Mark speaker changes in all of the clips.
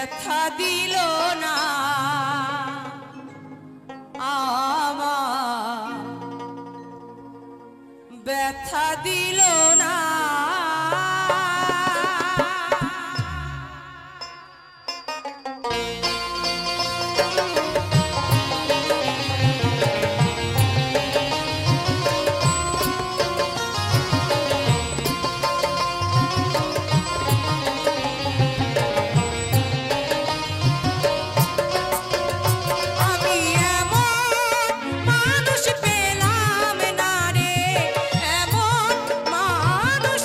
Speaker 1: ব্যথা দিল না আমার, ব্যথা দিল না। মানুষ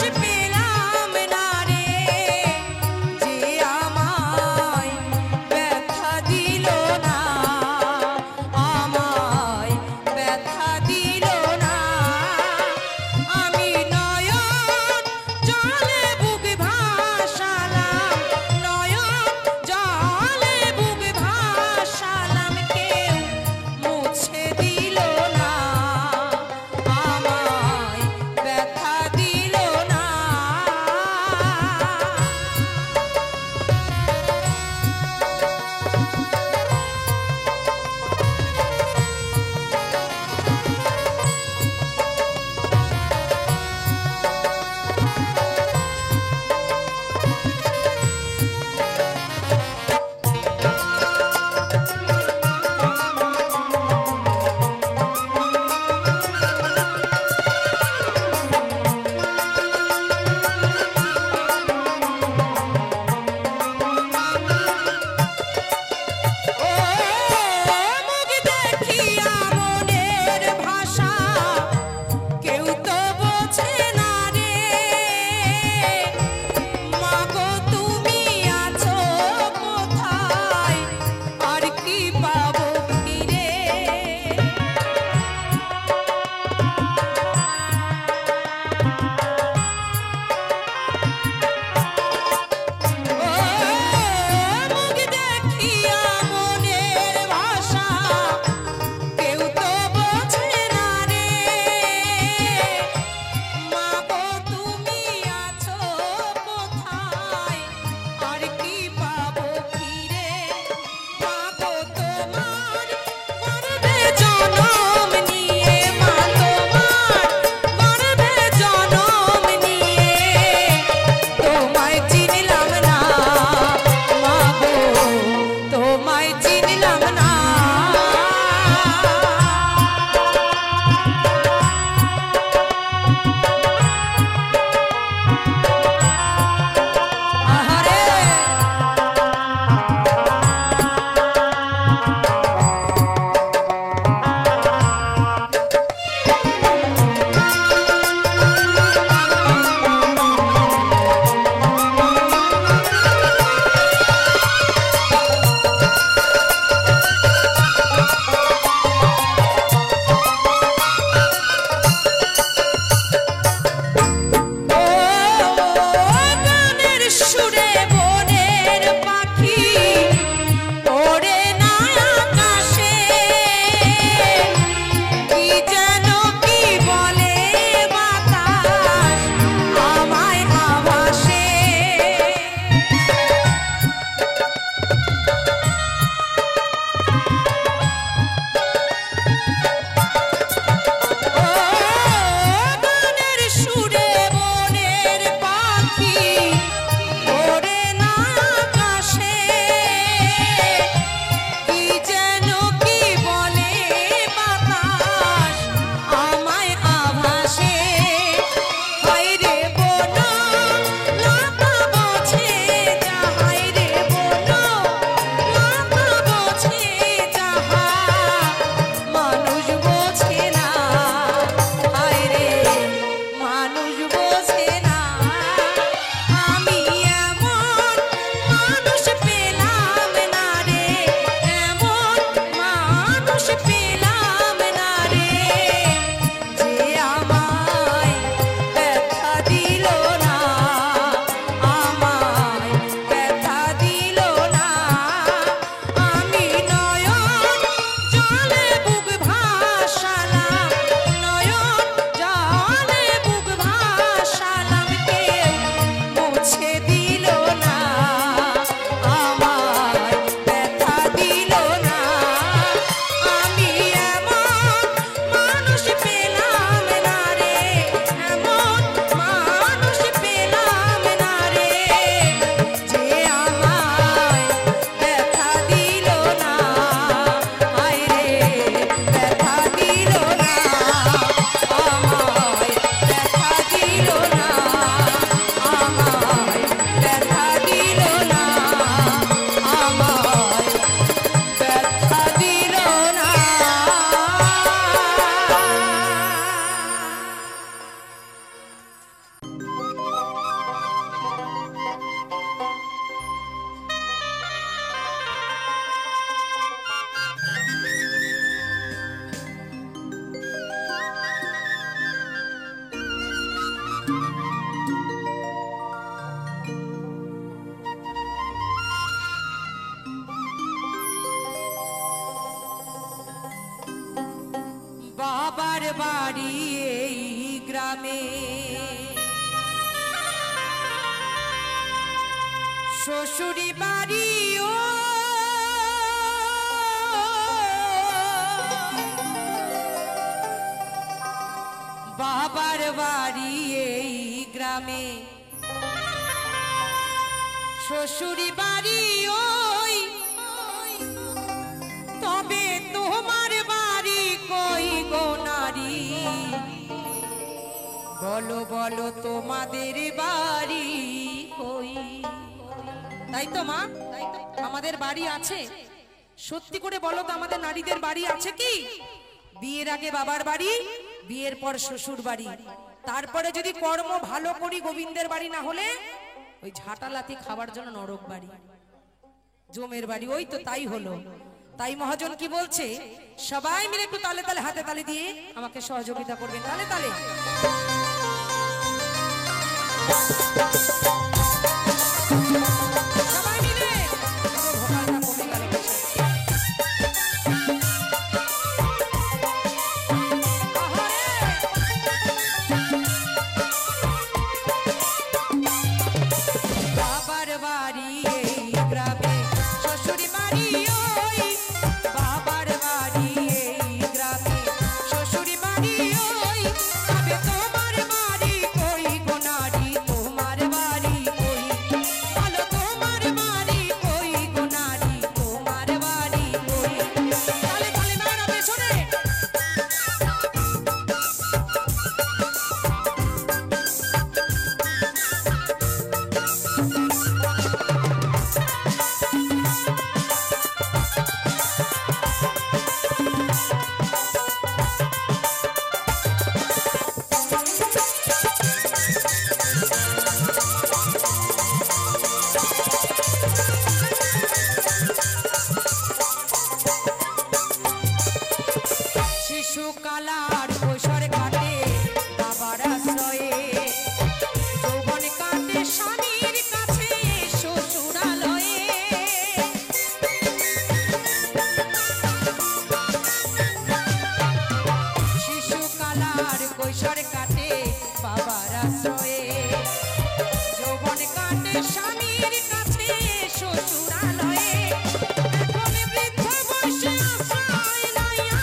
Speaker 1: গ্রামে শ্বশুরি বাড়িও বাবার বাড়ি এই গ্রামে শ্বশুরি বাড়ি ওই তবে তোমার বাড়ি কই গো নারী বলো বলো তোমাদের বাড়ি কই তাই তো মা আমাদের বাড়ি আছে সত্যি করে বলো তো আমাদের নারীদের বাড়ি আছে কি বিয়ের আগে বাবার বাড়ি বিয়ের পর শ্বশুর বাড়ি তারপরে যদি কর্ম ভালো করি গোবিন্দের বাড়ি না হলে ওই ঝাঁটালাতি খাবার জন্য নরক বাড়ি জমের বাড়ি ওই তো তাই হলো তাই মহাজন কি বলছে সবাই মিলে একটু তালে তালে হাতে তালে দিয়ে আমাকে সহযোগিতা করবেন তালে তালে সবাই মিলে ভোকালটা কমে গেল বাবার বাড়ি এই গ্রামে শ্বশুরি বাড়ি ওই বাবার বাড়ি এই গ্রামে শ্বশুরি বাড়ি ওই তবে তোমার বাড়ি কই গো নারী তোমার বাড়ি কই বলো তোমার বাড়ি কই গো নারী তোমার বাড়ি কই তালে তালে মারা পেছনে শিশুকালার কৈশোর কাটে বাবার আশ্রয়ে যৌবন কাটে স্বামীর কাছে শ্বশুরালয়ে শিশুকালার কৈশোর কাটে বাবার আশ্রয়ে যৌবন কাটে স্বামীর কাছে শ্বশুরালয়ে এখন বৃদ্ধ বয়সে আশ্রয় লইয়া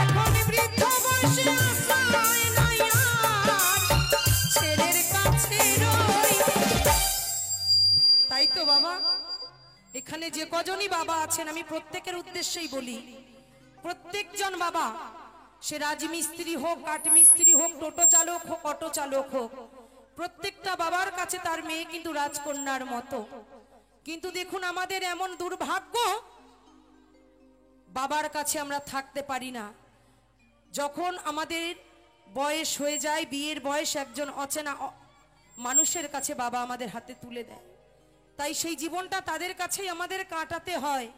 Speaker 1: এখন বৃদ্ধ বয়সে আশ্রয় লইয়া ছেলের কাছে রই তাই তো বাবা এখানে যে কজনই বাবা আছেন আমি প্রত্যেকের উদ্দেশ্যেই বলি প্রত্যেকজন বাবা সে রাজমিস্ত্রি হোক কাঠমিস্ত্রি হোক টোটো চালক হোক অটো চালক হোক প্রত্যেকটা বাবার কাছে তার মেয়ে কিন্তু রাজকন্যার মতো কিন্তু দেখুন আমাদের এমন দুর্ভাগ্য বাবার কাছে আমরা থাকতে পারি না যখন আমাদের বয়স হয়ে যায় বিয়ের বয়স একজন অচেনা মানুষের কাছে বাবা আমাদের হাতে তুলে দেয় তাই সেই জীবনটা তাদের কাছেই আমাদের কাটাতে হয়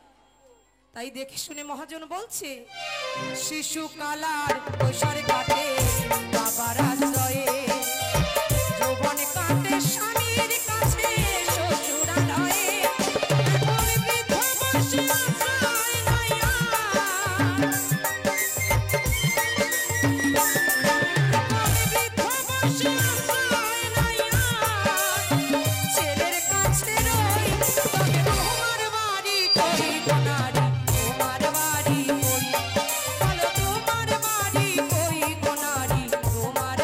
Speaker 1: তাই দেখে শুনে মহাজন বলছে শিশুকালার কৈশোর কাটে বাবার আশ্রয়ে যৌবন কাটে স্বামীর কাছে শ্বশুরালয়ে এখন বৃদ্ধ বয়সে আশ্রয় লইয়া বৃদ্ধ বয়সে আশ্রয় লইয়া ছেলের কাছে রই তবে তোমার বাড়ি কই গো নারী তোমার বাড়ি কই বলো তোমার বাড়ি কই গো নারী তোমার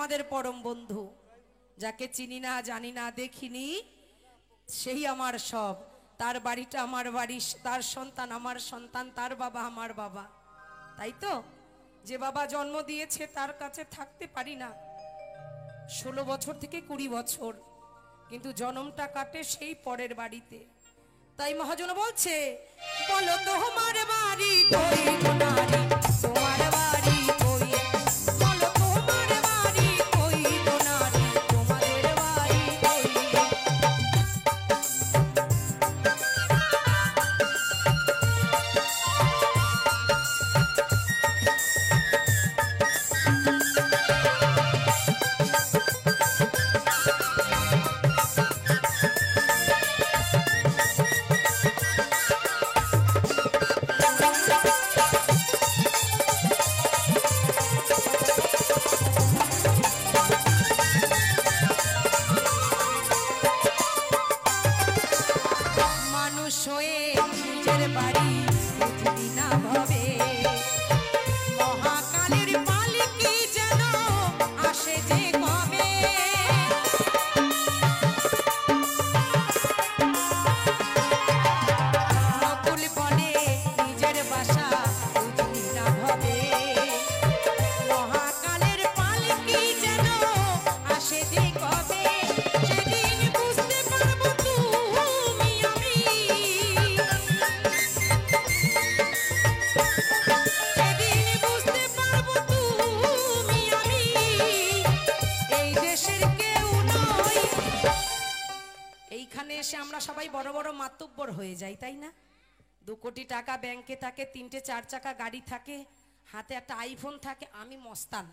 Speaker 1: আমাদের পরম বন্ধু, যাকে চিনি না জানি না দেখিনি সেই আমার সব, তার বাড়িটা আমার বাড়ি, তার সন্তান আমার সন্তান, তার বাবা আমার বাবা। তাই তো যে বাবা জন্ম দিয়েছে তার কাছে থাকতে পারি না 16 বছর থেকে 20 বছর, কিন্তু জন্মটা কাটে সেই পরের বাড়িতে। তাই মহাজন বলছে, বলো তোমার বাড়ি কই গো নারী, তোমার বাড়ি কই, বলো তোমার বাড়ি কই গো নারী, তোমাদের বাড়ি কই। আমরা সবাই বড় বড় মাতব্বর হয়ে যাই, তাই না? 2 কোটি টাকা ব্যাংকে থাকে, 3টে 4 চাকা গাড়ি থাকে, হাতে একটা আইফোন থাকে, আমি মস্তান।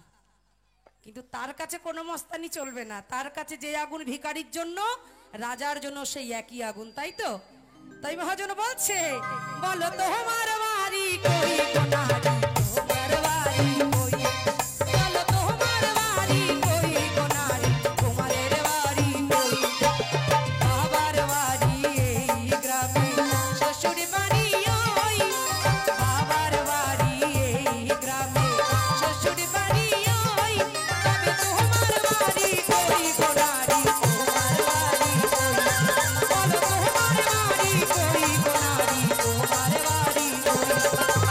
Speaker 1: কিন্তু তার কাছে কোনো মস্তানি চলবে না, তার কাছে যে আগুন ভিখারির জন্য রাজার জন্য সেই একই আগুন, তাই তো? তাই মহাজন বলছে, বলো তোমার বাড়ি কই গো নারী, তোমার বাড়ি কই, বলো তোমার বাড়ি কই গো নারী, তোমাদের বাড়ি কই। বাবার বাড়ি এই গ্রামে, শ্বশুর বাড়ি ওই, বাবার বাড়ি এই গ্রামে, শ্বশুর বাড়ি ওই, তবে তোমার বাড়ি কই গো নারী, তোমার বাড়ি কই, বলো তোমার বাড়ি কই গো নারী, তোমার বাড়ি কই,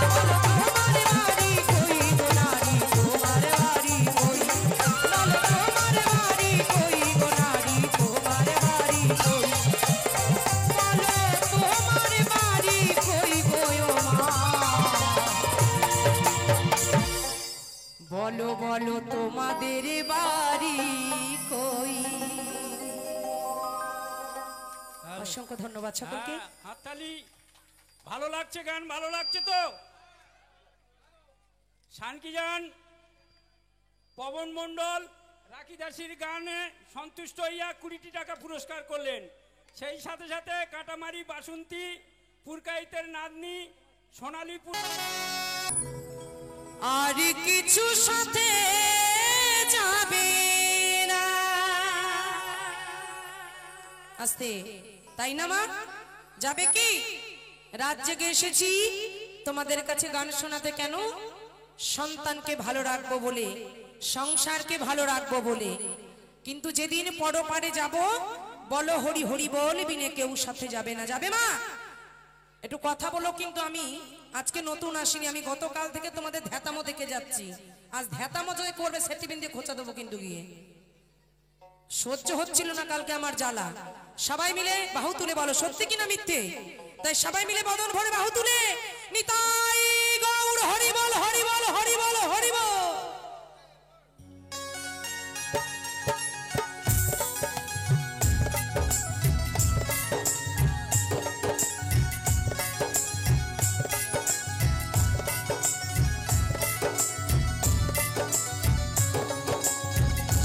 Speaker 1: বলো তোমার বাড়ি কই গো নারী, তোমার বাড়ি কই, বলো তোমার বাড়ি কই গো নারী, তোমার বাড়ি কই, বলো তোমার বাড়ি কই গো মা, বলো বলো তোমাদের বাড়ি কই। অসংখ্য ধন্যবাদ সকলকে।
Speaker 2: হাততালি। ভালো লাগছে গান, ভালো লাগছে তো? শানকিজান পবন মণ্ডল রাখি দাসির গানে সন্তুষ্ট হইয়া 20টি টাকা পুরস্কার করলেন। সেই সাথে সাথে কাটামারি বাসন্তী পুরকাইতের নাতনি সোনালীপুর।
Speaker 1: আর কিছু সাথে যাবে না, আস্তে, তাই না মা? যাবে কি? রাত জেগে এসেছি তোমাদের কাছে গান শোনাতে। কেন? সন্তানকে ভালো রাখবো বলে, সংসারকে ভালো রাখবো বলে। কিন্তু যেদিন পরপারে যাব, বলো হরি হরি বল বিনে কেউ সাথে যাবে না। যাবে মা? একটু কথা বলো। কিন্তু আমি আজকে নতুন আসিনি, আমি গতকাল থেকে তোমাদের ধ্যাতামো দেখে যাচ্ছি। আজ ধ্যাতামো যদি করবে সেটিবিন দিয়ে খোঁচা দেবো কিন্তু গিয়ে। সহ্য হচ্ছিল না কালকে আমার জ্বালা। সবাই মিলে বাহু তুলে বলো সত্যি কিনা মিথ্যে। তাই সবাই মিলে বদন ভরে বাহু তুলে নিতাই গৌর হরি বল, হরি বল, হরি বল, হরি বল।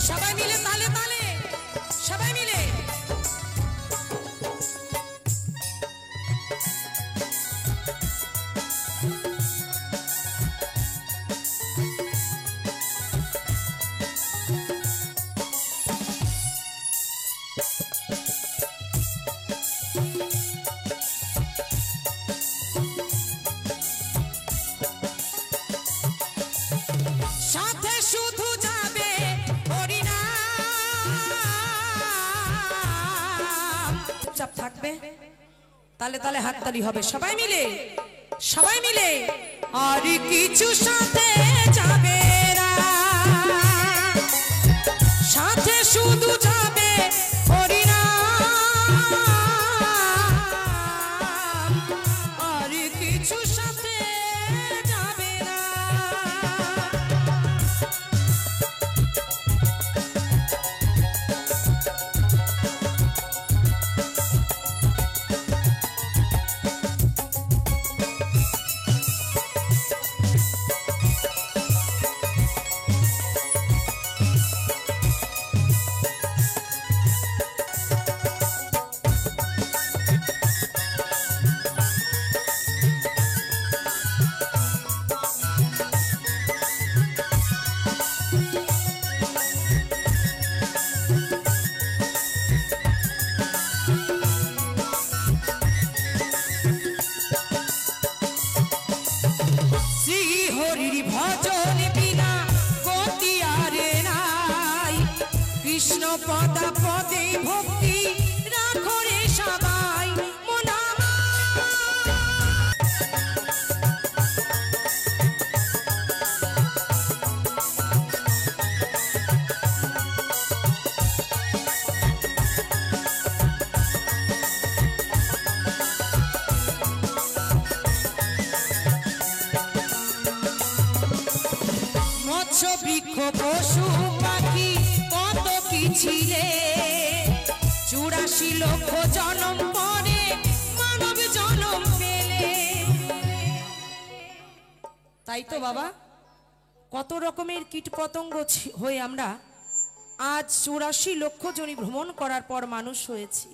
Speaker 1: সবাই মিলে তালে তালে, সবাই মিলে। থাকবে? তালে তালে হাততালি হবে সবাই মিলে, সবাই মিলে। আর কিছু সাথে যাবে না, সাথে শুধু যাবে হরিনাম। আর কিছু সাথে যাবে না। পদা পদে ভক্তি রাখো রে সবাই মন মৎস্য বৃক্ষ পশু পাখি কত কি ছিলে, 84 লক্ষ জন্ম পরে মানব জন্ম পেলে। তাই তো বাবা, কত রকমের কীট পতঙ্গ হয়ে আমরা আজ 84 লক্ষ জনই ভ্রমণ করার পর মানুষ হয়েছি।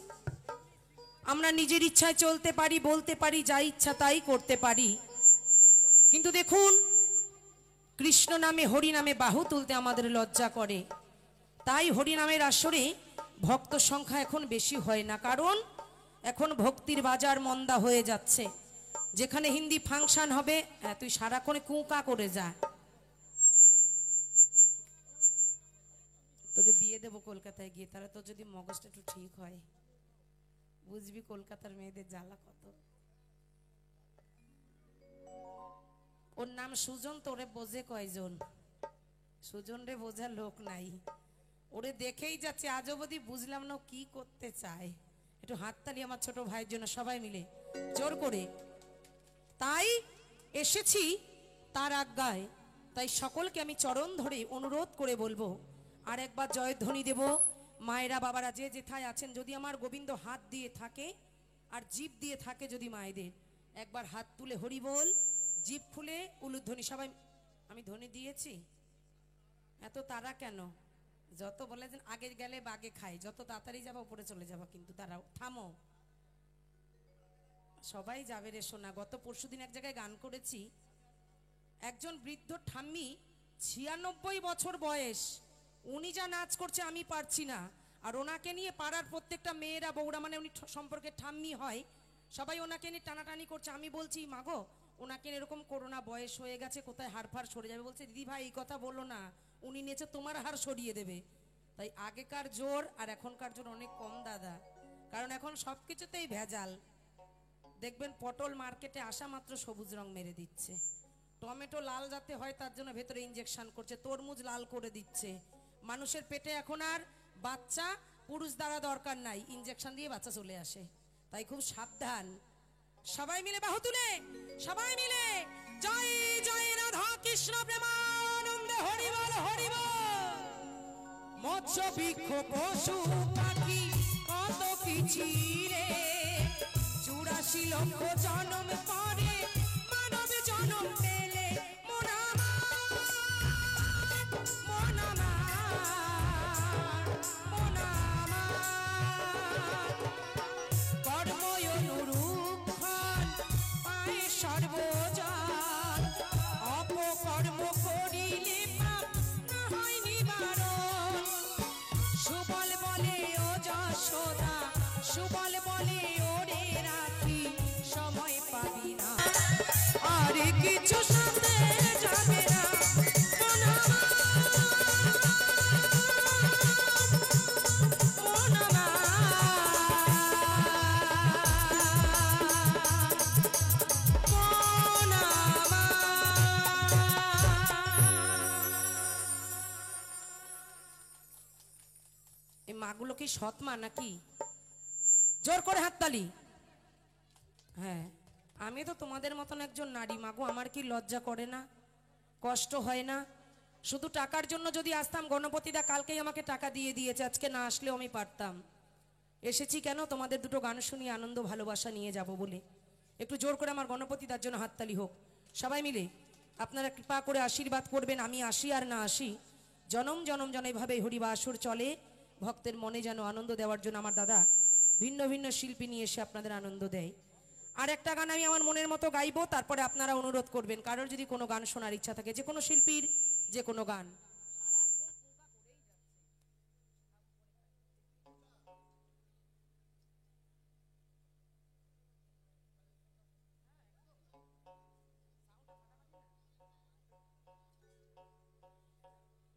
Speaker 1: আমরা নিজের ইচ্ছায় চলতে পারি, বলতে পারি, যা ইচ্ছা তাই করতে পারি, কিন্তু দেখুন কৃষ্ণ নামে হরি নামে বাহু তুলতে আমাদের লজ্জা করে। তাই হরি নামের আসরে ভক্ত সংখ্যা এখন বেশি হয় না, কারণ এখন ভক্তির বাজার মন্দা হয়ে যাচ্ছে। যেখানে হিন্দি ফাংশন হবে তুই সারাক্ষণ কুঁকা করে যা, তোকে বিয়ে দেবো কলকাতায় গিয়ে, তাহলে তো যদি মগজটা একটু ঠিক হয়, বুঝবি কলকাতার মেয়েদের জ্বালা কত। ওর নাম সুজন, তোরে বোঝে কয়জন? সুজন রে বোঝার লোক নাই, ওরে দেখেই যাচ্ছে। আজ অবধি বুঝলাম না কি করতে চায়। একটু হাততালি আমার ছোট ভাইয়ের জন্য সবাই মিলে জোর করে। তাই এসেছি তার আজ্ঞায়, তাই সকলকে আমি চরণ ধরে অনুরোধ করে বলবো আর একবার জয়ধ্বনি দেব। মায়েরা বাবারা যে যেথায় আছেন, যদি আমার গোবিন্দ হাত দিয়ে থাকে আর জিভ দিয়ে থাকে, যদি মায়েদের একবার হাত তুলে হরি বল, জিভ খুলে উলুধ্বনি সবাই। আমি ধ্বনি দিয়েছি, এত তারা কেন? যত বলে যে আগে গেলে বাগে খাই, যত তাড়াতাড়ি যাবো উপরে চলে যাবো, কিন্তু তারাও থামো, সবাই যাবে রে সোনা। গত পরশুদিন এক জায়গায় গান করেছি, একজন বৃদ্ধ ঠাম্মি 96 বছর বয়স, উনি যা নাচ করছে আমি পারছি না, আর ওনাকে নিয়ে পাড়ার প্রত্যেকটা মেয়েরা বউরা, মানে উনি সম্পর্কে ঠাম্মি হয়, সবাই ওনাকে নিয়ে টানাটানি করছে। আমি বলছি মাগো ওনাকে এরকম করোনা, বয়স হয়ে গেছে, কোথায় হাড় ফাড় সরে যাবে। বলছে দিদি ভাই এই কথা বলো না, উনি নিয়েছে তোমার হাড় সরিয়ে দেবে। তাই আগেকার জোর আর এখনকার জোর অনেক কম দাদা, কারণ এখন সব কিছুতেই ভেজাল। দেখবেন পটল মার্কেটে আসা মাত্র সবুজ রং মেরে দিচ্ছে, টমেটো লাল যাতে হয় তার জন্য ভেতরে ইঞ্জেকশন করছে, তরমুজ লাল করে দিচ্ছে। মানুষের পেটে এখন আর বাচ্চা পুরুষ দ্বারা দরকার নাই, ইঞ্জেকশন দিয়ে বাচ্চা চলে আসে। তাই খুব সাবধান। সবাই মিলে বাহু তুলে, সবাই মিলে জয় জয় রাধা কৃষ্ণ প্রেমানন্দে হরি বল হরি বল। মৎস্য বৃক্ষ পশু পাখি কত কি ছিলে, 84 লক্ষ জন্ম পরে মানব জন্ম পেলে। মন আমার, মন আমার, মন আমার, কর্ম অনুরূপণ পায় সর্বজন, অপকর্ম করিলে পাপ না হয় নিবারণ। সুবল বলে ও যশোদা, সুবল বলে ওরে রাখি, সময় পাবি না আর কিছু সাথে যাবে না। মন আমার, মন আমার, কি সৎ মা নাকি? জোর করে হাততালি। হ্যাঁ, আমি তো তোমাদের মতন একজন নারী মাগো, আমার কি লজ্জা করে না, কষ্ট হয় না? শুধু টাকার জন্য যদি আসতাম, গণপতিদা কালকেই আমাকে টাকা দিয়ে দিয়েছে, আজকে না আসলেও আমি পারতাম। এসেছি কেন? তোমাদের দুটো গান শুনিয়ে আনন্দ ভালোবাসা নিয়ে যাব বলে। একটু জোর করে আমার গণপতিদার জন্য হাততালি হোক। সবাই মিলে আপনারা কৃপা করে আশীর্বাদ করবেন, আমি আসি আর না আসি, জনম জনম জন এভাবে হরিবাসর চলে, ভক্তের মনে যেন আনন্দ দেওয়ার জন্য আমার দাদা ভিন্ন ভিন্ন শিল্পী নিয়ে এসে আপনাদের আনন্দ দেয়। আর একটা গান আমি আমার মনের মতো গাইবো, তারপরে আপনারা অনুরোধ করবেন কারোর যদি কোনো গান শোনার ইচ্ছা থাকে, যে কোনো শিল্পীর যে কোনো গান।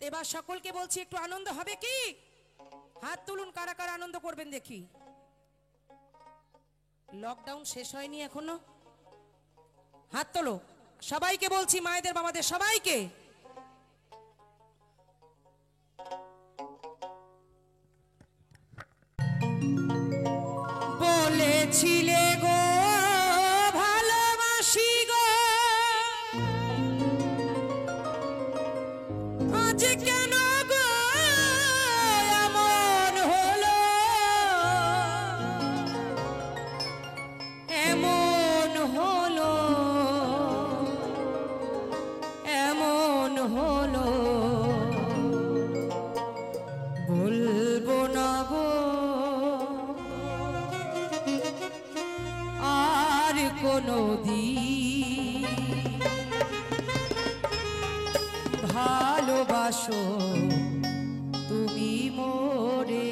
Speaker 1: এবার সকলকে বলছি একটু আনন্দ হবে কি? হাত তুলুন কারা কারা আনন্দ করবেন দেখি। লকডাউন শেষ হয়নি এখনো, হাত তোলো। সবাইকে বলছি, মায়েদের বাবাদের সবাইকে। বলেছিলে গো ভালোবাসি গো, আজ কেন গো এমন হলো, এমন হলো, এমন হলো, বলবো না গো আর কোনো দিন, ভালোবাসো তুমি মোরে।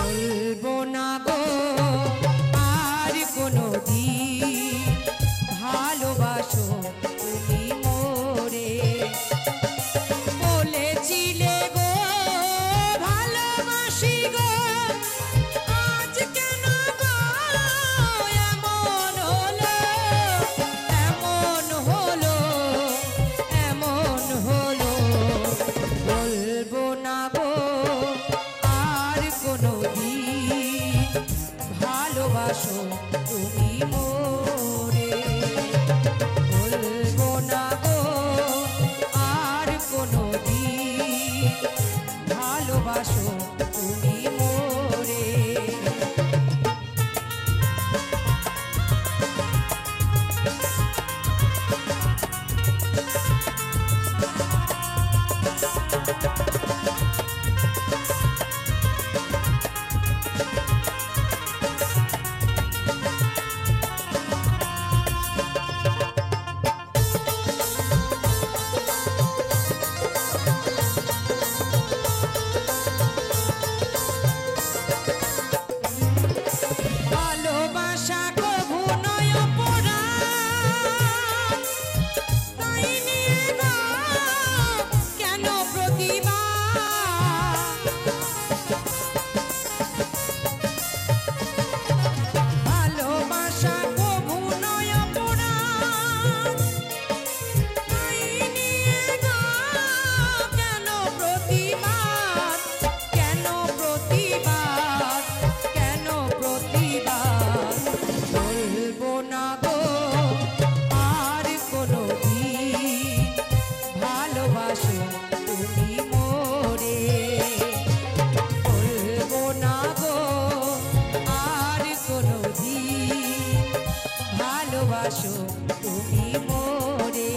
Speaker 1: বলবো না গো আর কোনো দিন, ভালোবাসো তুমি মোরে। বলেছিলে গো ভালোবাসি গো, আজ কেন গো এমন হলো, এমন হলো, এমন হলো, বলবো না গো আর কোনো দিন, ভালোবাসো তুমি মোরে। বলবো না গো আর কোনো দিন, ভালোবাসো তুমি মোরে। ভালোবাসা কভু নয় অপরাধ, তাই নিয়ে গো কেন প্রতিবাদ? ভালোবাসা কভু নয় অপরাধ, তাই নিয়ে গো কেন প্রতিবাদ? কেন প্রতিবাদ? কেন প্রতিবাদ? বলবো না গো আর কোনো দিন, ভালোবাসো তুমি মোরে। বলবো না গো আর কোনো দিন, ভালোবাসো তুমি মোরে।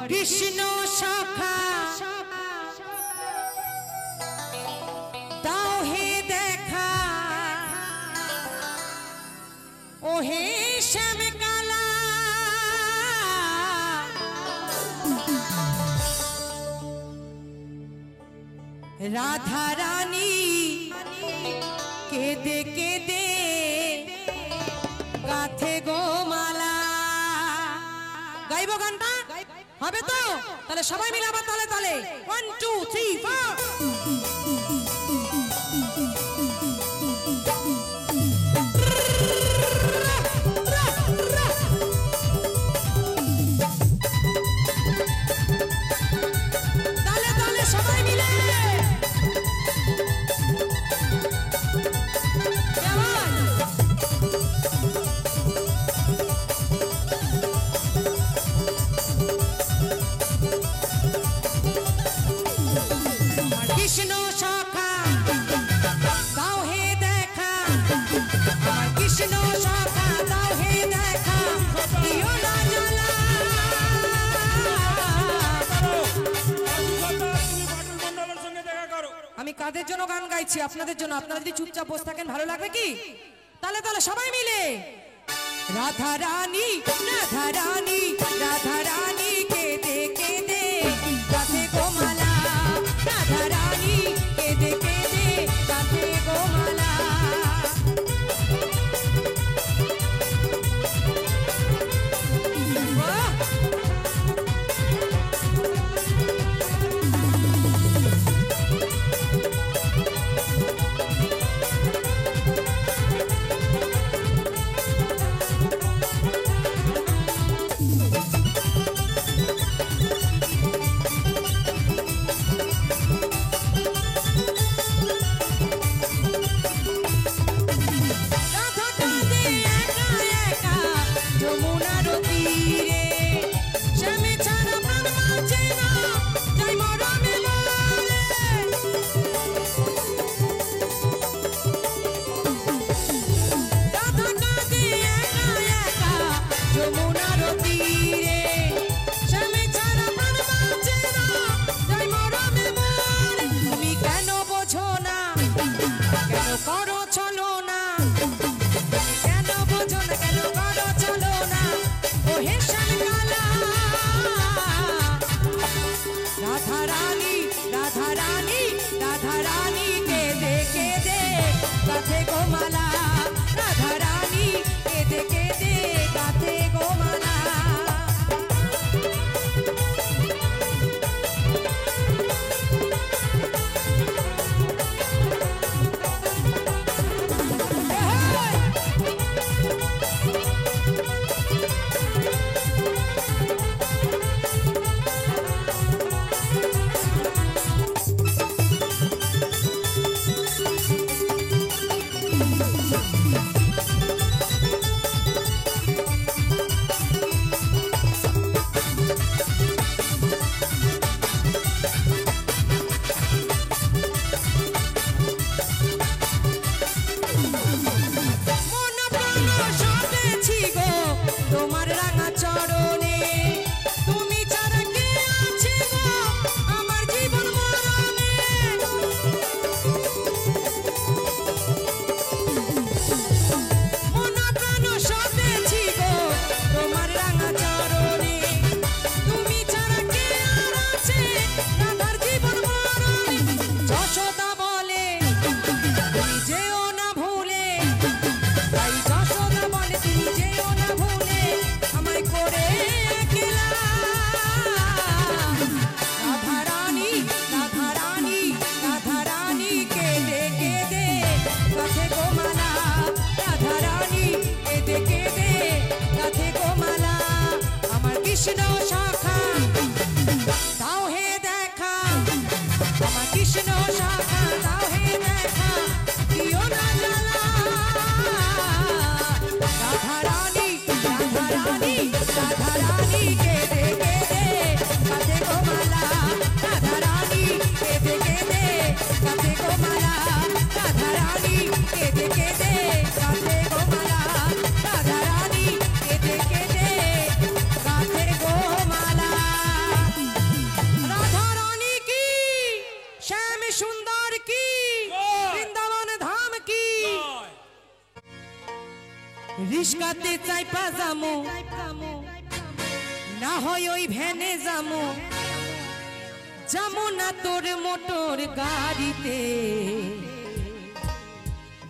Speaker 1: কৃষ্ণ সখা দাও হে দেখা ও হে শ্যামকালা রাধা রানী কেদে কেদে গাথে গো মালা। গাইবো গানটা হবে তো? তাহলে সবাই মিলে আবার তালে তালে 1 2 3 4 তালে তালে সবাই মিলে কৃষ্ণ সখা দাও হে দেখা আমার কৃষ্ণ সখা দাও হে দেখা দিও না জ্বালা। আমি কাদের জন্য গান গাইছি? আপনাদের জন্য। আপনারা যদি চুপচাপ বসে থাকেন ভালো লাগবে কি? তাহলে তাহলে সবাই মিলে রাধা রানী রাধা রানী রাধা রানী কেদে কেদে গাথে গো মালা। রাধা রানী কেদে কেদে গাথে গো মালা। श्याम सुंदर की, বৃন্দাবন ধাম কি। রিস্কাতে চাইপা যামু, না হয় ওই ভ্যানে যামু, যামু না তোর মোটর গাড়িতে।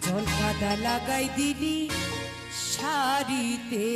Speaker 1: জল কাদা লাগাই দিলি শাড়িতে।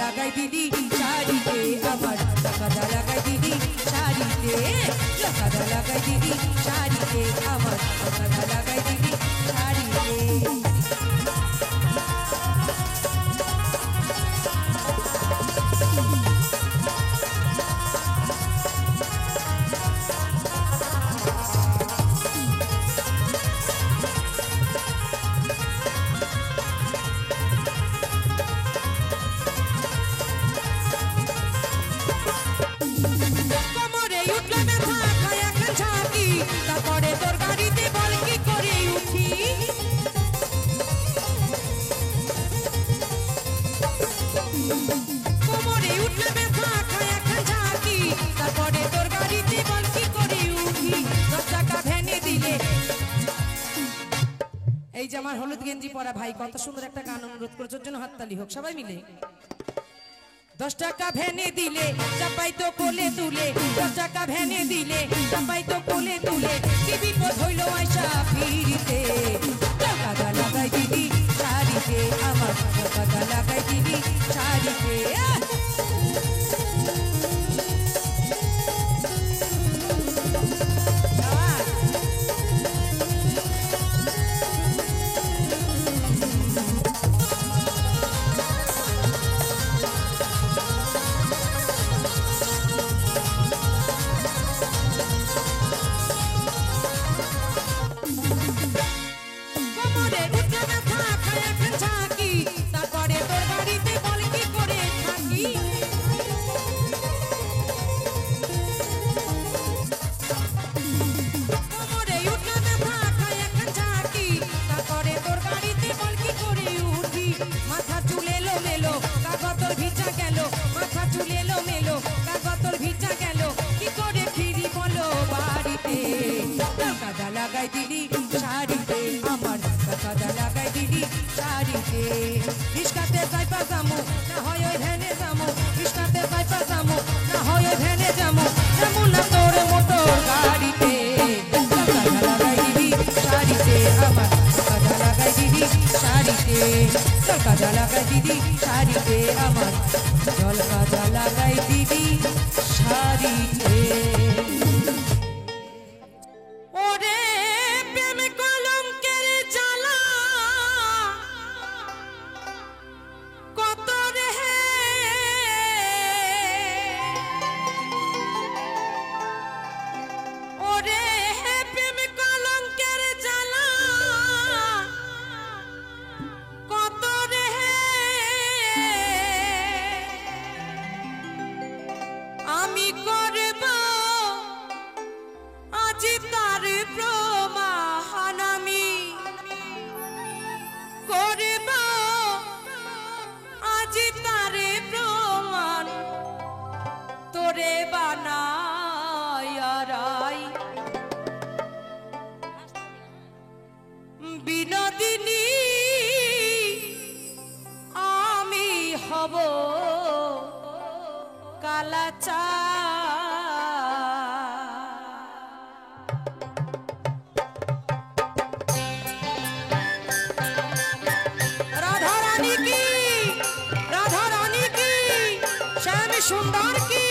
Speaker 1: লাগাই দিদি শাড়িতে আমার, কাদা লাগাই দিদি শাড়িতে, কাদা লাগাই দিদি শাড়িতে আমার, কাদা লাগাই দিদি শাড়িতে। এই যে আমার হলুদ গেঞ্জি পরা ভাই কত সুন্দর একটা গান অনুরোধ করেছে, জন্য হাততালি হোক সবাই মিলে। 10 টাকা ভ্যানে দিলে চাপাই তো কোলে তুলে, 10 টাকা ভ্যানে দিলে চাপাই তো কোলে তুলে, কি বিপদ হইল আয়সা ফিরিতে। কাদা লাগাই দিদি শাড়িতে আমার, কাদা লাগাই দিদি শাড়িতে। লাগাই দিদি শাড়িতে আমার, কাদা লাগাই দিদি শাড়িতে। রিস্কাতে যাইপা যামু, না হয় ওই ভ্যানে যামু, রিস্কাতে যাইপা যামু, না হয় ওই ভ্যানে যামু, যামু না তোর মোটর গাড়িতে। কাদা লাগাই দিদি শাড়িতে আমার, কাদা লাগাই দিদি শাড়িতে, কাদা লাগাই দিদি শাড়িতে আমার, জল কাদা লাগাই দিদি শাড়িতে। বিনোদিনী আমি হব কালাচা। রাধা রানী কি, রাধা রানী কি, শ্যাম সুন্দর কি।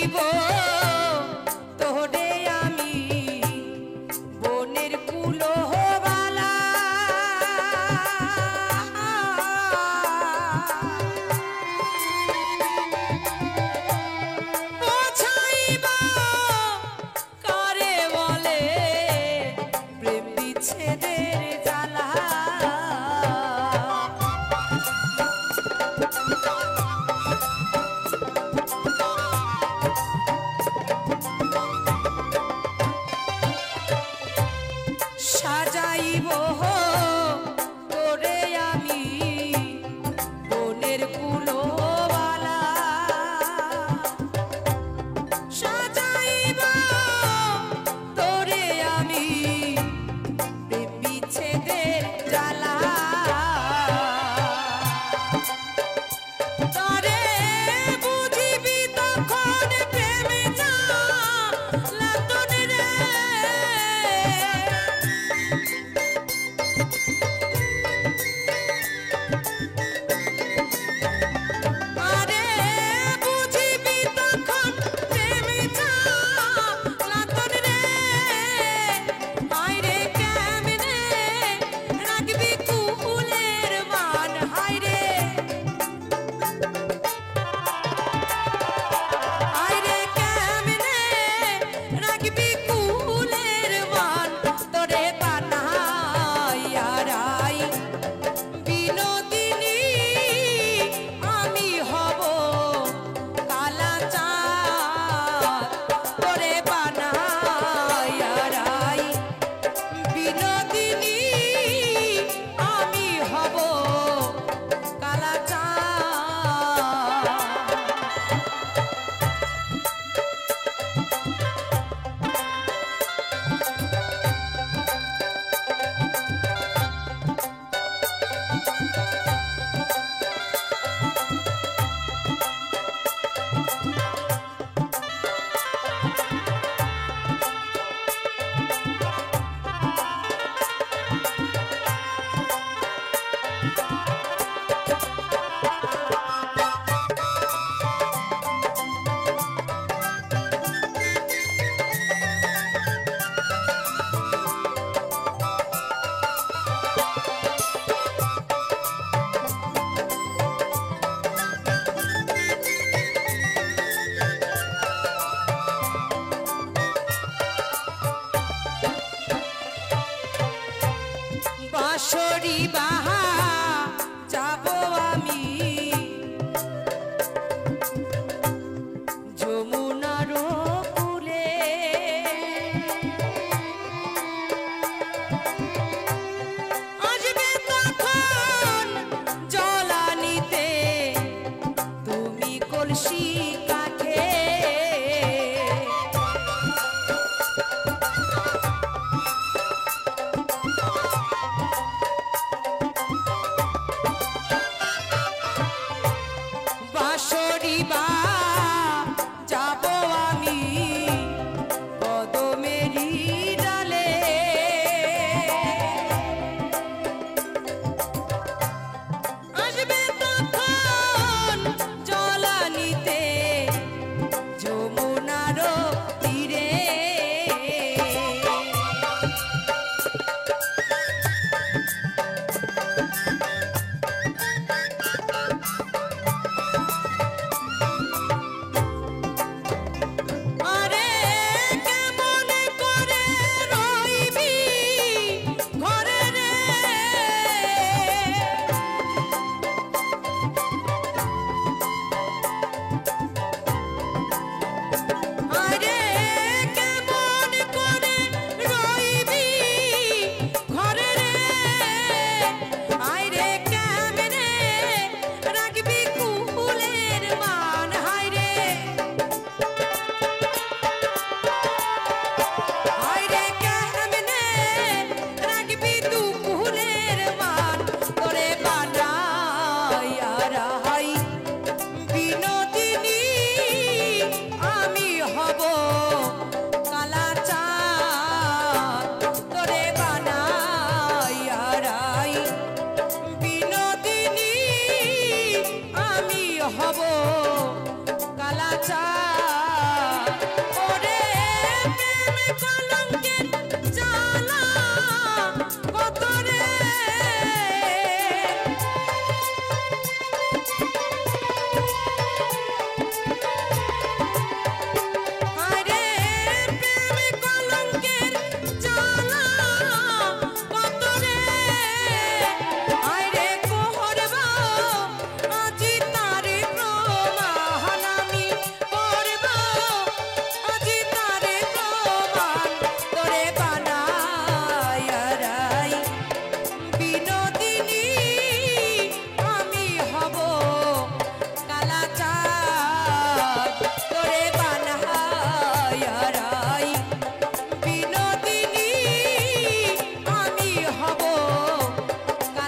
Speaker 1: বোঝাইব তোরে আমি বনের কুলোবালা বোঝাইব কারে বলে প্রেম বিচ্ছেদের জ্বালা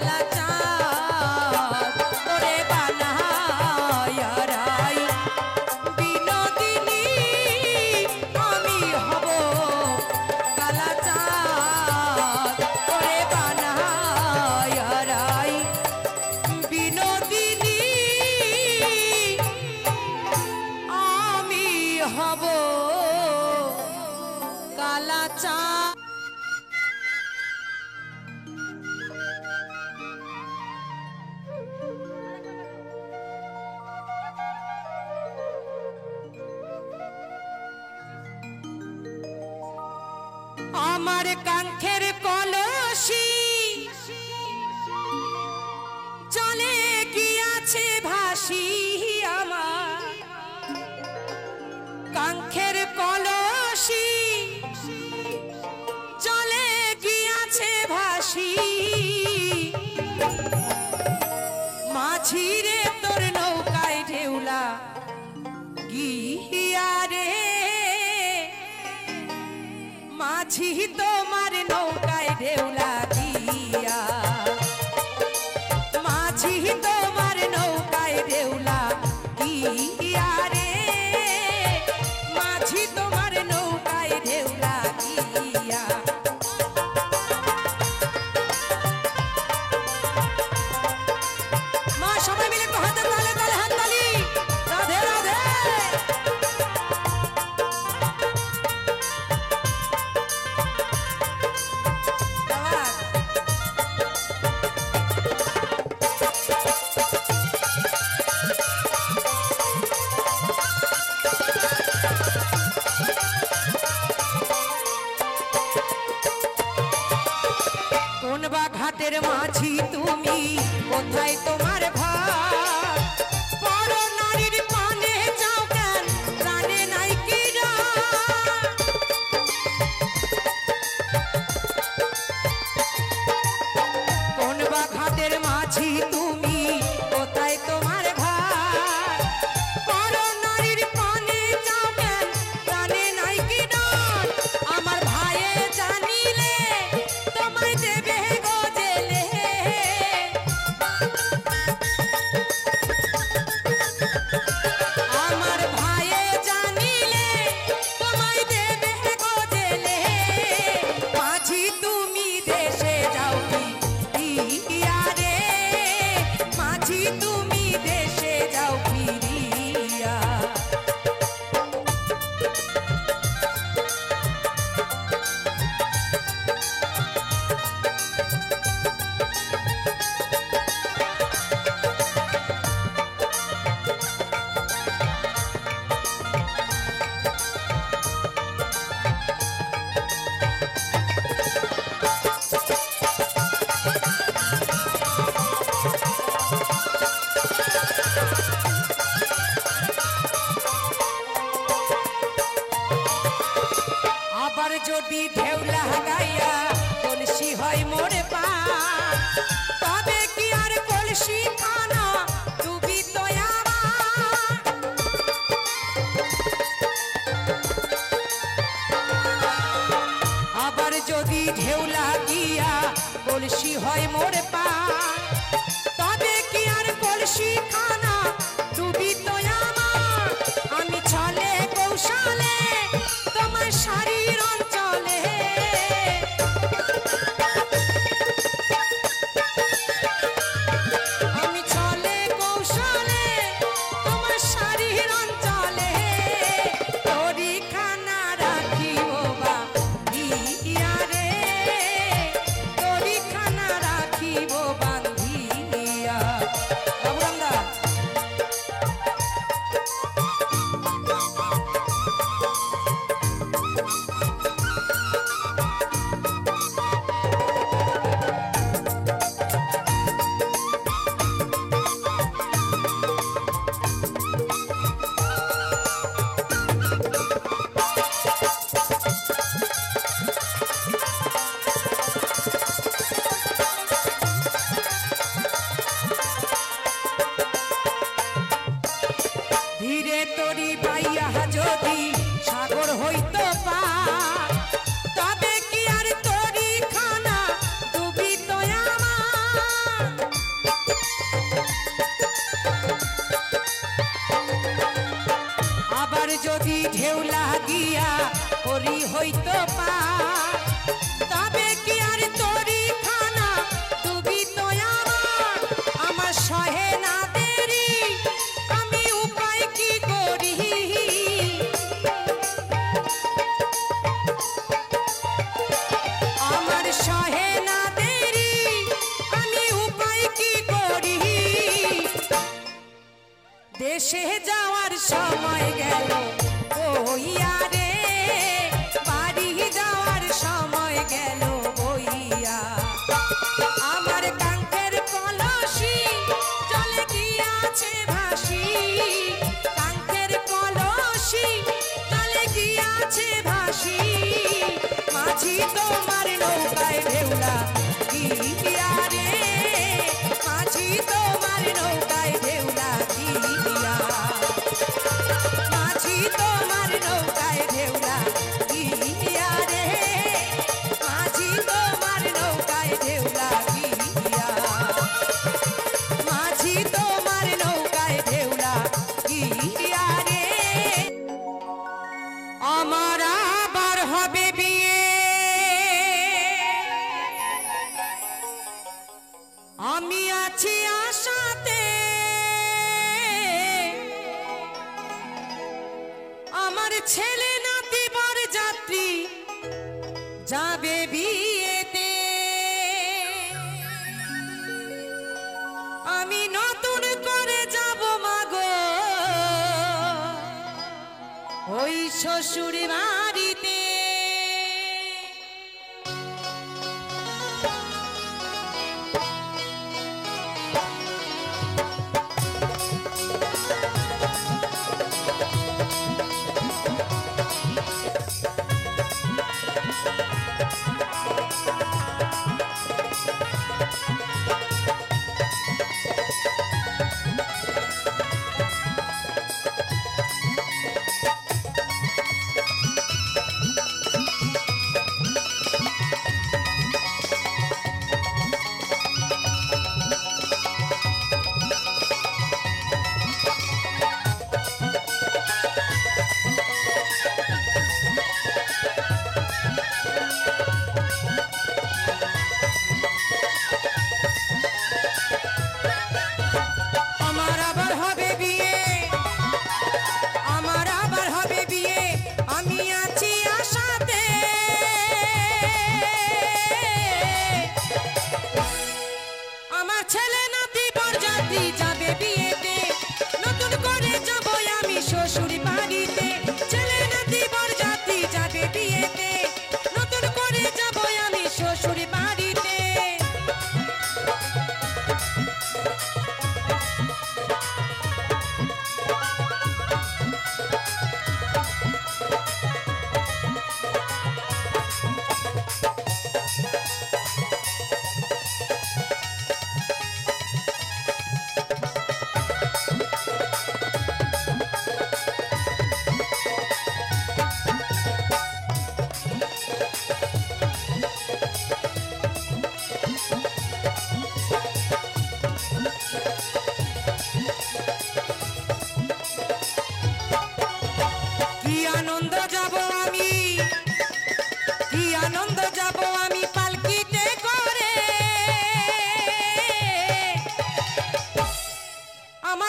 Speaker 1: কালা চাঁদ ওরে বানায়া রাই বিনোদিনী আমি হব কালা চাঁদ ওরে বানায়া রাই বিনোদিনী আমি হব কালা চাঁদ। আমার কাঙ্ক্ষের কলসি চলে গিয়াছে ভাসি আমার কাঙ্ক্ষের কলসি চলে গিয়াছে ভাসি মাঝিরে তোর নৌকায় ঢেউলা গিয়া রে মাঝি তোমার নৌকায় ঢেউলা গিয়া মাঝি তোমার নৌকায় ঢেউলা গিয়া রে মাঝি তোমার নৌকায় ঢেউলা গিয়া। মা সবাই মিলে একটু হাতে তালে তালে হাত তালি রাধে রাধে। কোন বা ঘাটের মাঝি তুমি কোথায় তোমার ঘর বড় নারীর পানে যাও কেন প্রাণে নাই কি ডর? কোন বা ঘাটের মাঝি তুমি কোথায় তোমার ঘর বড় নারীর পানে যাও কেন প্রাণে নাই কি ডর? আমার ভাইয়ে জানিলে তোমায় দেবে গো জেলে আমার ভাইয়ে জানিলে তোমায় দেবে গো জেলে মাঝি তুমি দেশে যাও ফিরিয়া রে মাঝি তুমি দেশে যাও ফিরিয়া। আবার যদি ঢেউলা গাইয়া কলসি হয় মোরে পা তবে কি আর কলসি খানা ডুবি তো আবার যদি ঢেউলা গিয়া কলসি হয় মোরে পা তবে কি আর কলসি খানা ডুবি তো আমি ছলে কৌশলে তোমার শাড়ির অঞ্চলে আমি ছলে কৌশলে তোমার শাড়ির অঞ্চলে তোরি খানা রাখিব বা ইয়া রে তোরি খানা রাখিব ঢেউ লাগিয়া করি হইতো পা তবে কি আর তরি খানা তুমি তো আমার সহে না দেরি আমি উপায় কি করি আমার সহে না দেরি আমি উপায় কি করি দেশে যাওয়ার সময় গেল বইয়া রে বাড়ি যাওয়ার সময় গেল বইয়া আমার কাঙ্কের কলসি জলে গিয়াছে ভাসি কাঙ্কের কলসি জলে গিয়াছে ভাসি মাঝি তোমার নৌকায় ঢেউলা গিয়া রে মাঝি তোমার নৌকায় ঢেউলা গিয়া মাঝি তোমার নৌকায় ঢেউলা গিয়া রে মাঝি তোমার নৌকায় ঢেউলা গিয়া মাঝি তোমার নৌকায় ঢেউলা গিয়া রে আমার আবার হবে বিয়ে আমি আছি আশাতে আমার ছেলে নাতি বর যাত্রী যাবে বিয়েতে আমি নতুন করে যাব মাগো ওই শ্বশুর বাড়িতে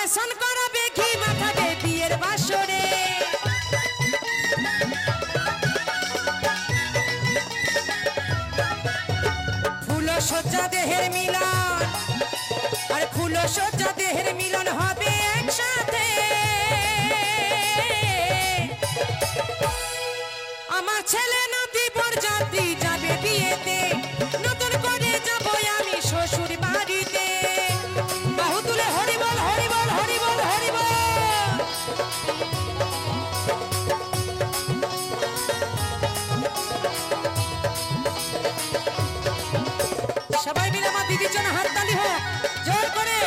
Speaker 1: শাসন করবে ঘি মাখাবে বিয়ের বাসরে। ফুল সজ্জা দেহের মিলন, আর ফুল সজ্জা দেহের মিলন হবে একসাথে। আমার ছেলে নাতি বরযাত্রী যাবে বিয়েতে, নতুন করে যাব আমি শ্বশুর বাড়িতে। বাহু তুলে হরি বল হরি বল হরি বল হরি বল। সবাই মিলে আমার দিদির জন্য হাততালি হোক জোর করে।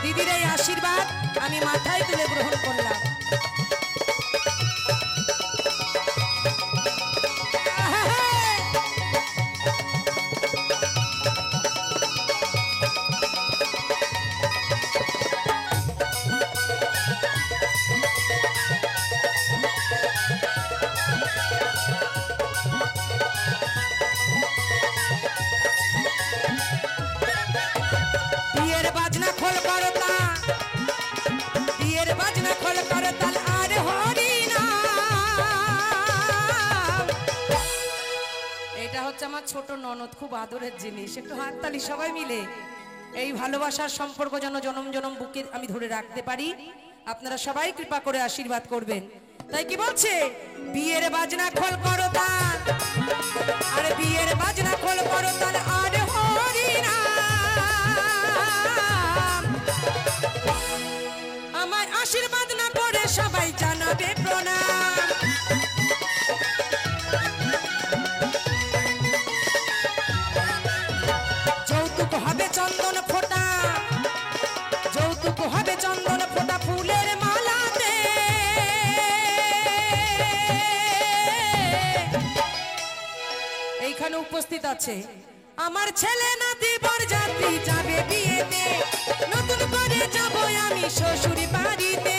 Speaker 1: দিদির এই আশীর্বাদ আমি মাথায় তুলে গ্রহণ করলাম। বিয়ের বাজনা খোল করতা, বিয়ের বাজনা খোল করতাল আর হরি নাম। এটা হচ্ছে আমার ছোট ননদ, খুব আদরের জিনিস। একটু হাততালি সবাই মিলে। এই ভালোবাসার সম্পর্ক যেন জনম জনম বুকে আমি ধরে রাখতে পারি। আপনারা সবাই কৃপা করে আশীর্বাদ করবেন। তাই কি বলছে, বিয়ের বাজনা খোল করতাল, আর বিয়ের বাজনা খোল করতাল আর হরি নাম। আমায় আশীর্বাদ না করে সবাই জানাবে প্রণাম। যৌতুক হবে চন্দন ফোঁটা, যৌতুক হবে চন্দন ফোঁটা ফুলের মালাতে। এইখানে উপস্থিত আছে আমার ছেলে নাতি বরযাত্রী যাবে বিয়েতে, নতুন করে যাব আমি শ্বশুর বাড়িতে।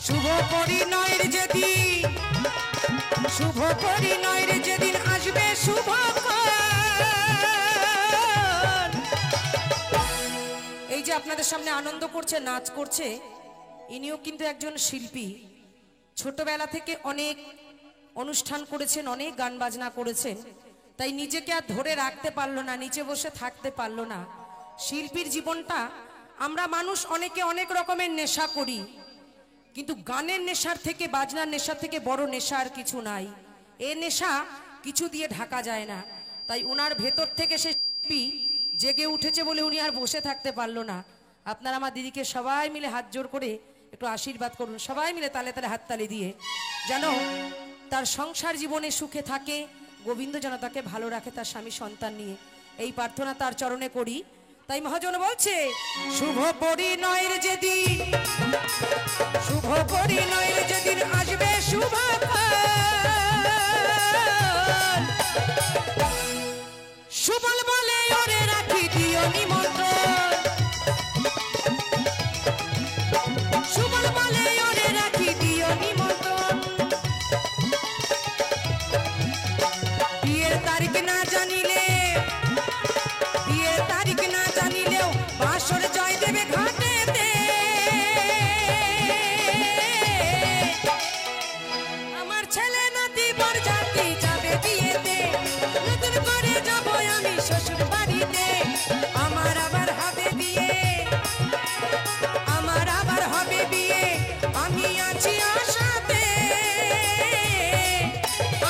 Speaker 1: শুভ পরিণয়ের যেদিন, শুভ পরিণয়ের যেদিন আসবে শুভক্ষণ। এই যে আপনাদের সামনে আনন্দ করছে, নাচ করছে, ইনিও কিন্তু একজন শিল্পী। ছোটবেলা থেকে অনেক অনুষ্ঠান করেছেন, অনেক গান বাজনা করেছেন, তাই নিজেকে আর ধরে রাখতে পারলো না, নিচে বসে থাকতে পারলো না। শিল্পীর জীবনটা, আমরা মানুষ অনেকে অনেক রকমের নেশা করি, কিন্তু গানের নেশার থেকে, বাজনার নেশার থেকে বড় নেশা আর কিছু নাই। এ নেশা কিছু দিয়ে ঢাকা যায় না। তাই ওনার ভেতর থেকে সে শিল্পী জেগে উঠেছে বলে উনি আর বসে থাকতে পারলো না। আপনারা আমার দিদিকে সবাই মিলে হাত জোর করে একটু আশীর্বাদ করুন, সবাই মিলে তালে তালে হাততালি দিয়ে, যেন তার সংসার জীবনে সুখে থাকে, গোবিন্দ যেন তাকে ভালো রাখে তার স্বামী সন্তান নিয়ে। এই প্রার্থনা তার চরণে করি। তাই মহাজন বলছে, শুভ পরিণয়ের যেদিন, শুভ পরিণয়ের যেদিন আসবে শুভক্ষণ। সুবল বলে ওরে রাখি দিও নিমন্ত্রণ, সুবল বলে ওরে রাখি দিও নিমন্ত্রণ। বিয়ের তারিখ না জানিলে, বিয়ের তারিখ না জানিলেও বাসর জয় দেবে ঘাটেতে। আমার ছেলে নাতি বরযাত্রী যাবে বিয়েতে, নতুন করে যাব আমি শ্বশুর বাড়িতে। আমার আবার হবে বিয়ে, আমার আবার হবে বিয়ে, আমি আছি আশাতে।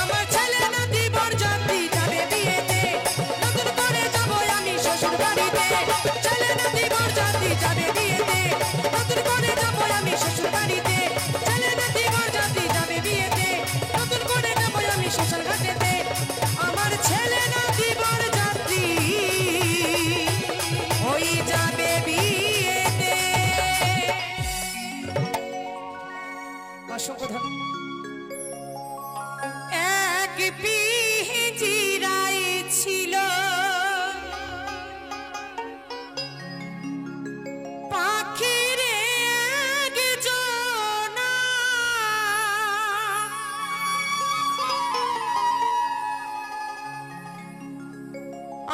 Speaker 1: আমার ছেলে নাতি বরযাত্রী যাবে বিয়েতে, নতুন করে যাব আমি শ্বশুর বাড়িতে। ছেলে নাতি বরযাত্রী যাবে বিয়েতে, নতুন করে যাব আমি শ্বশুর বাড়িতে। ছেলে নাতি বরযাত্রী যাবে বিয়েতে, নতুন করে যাব আমি শ্বশুর ঘাটেতে। আমার ছেলে নাতি বরযাত্রী হই যাবে বিয়েতে। অসংখ্য ধন্যবাদ। এক পিঞ্জিরায় ছিল পাখির একজোড়া,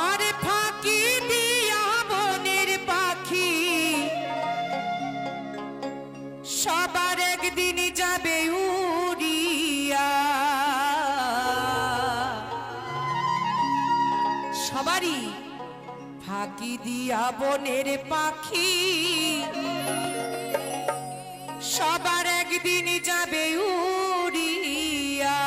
Speaker 1: আর ফাঁকি দিয়া বনের পাখি সবার একদিন যাবে উড়িয়া। সবারই ফাঁকি দিয়া বনের পাখি সবার একদিন যাবে উড়িয়া।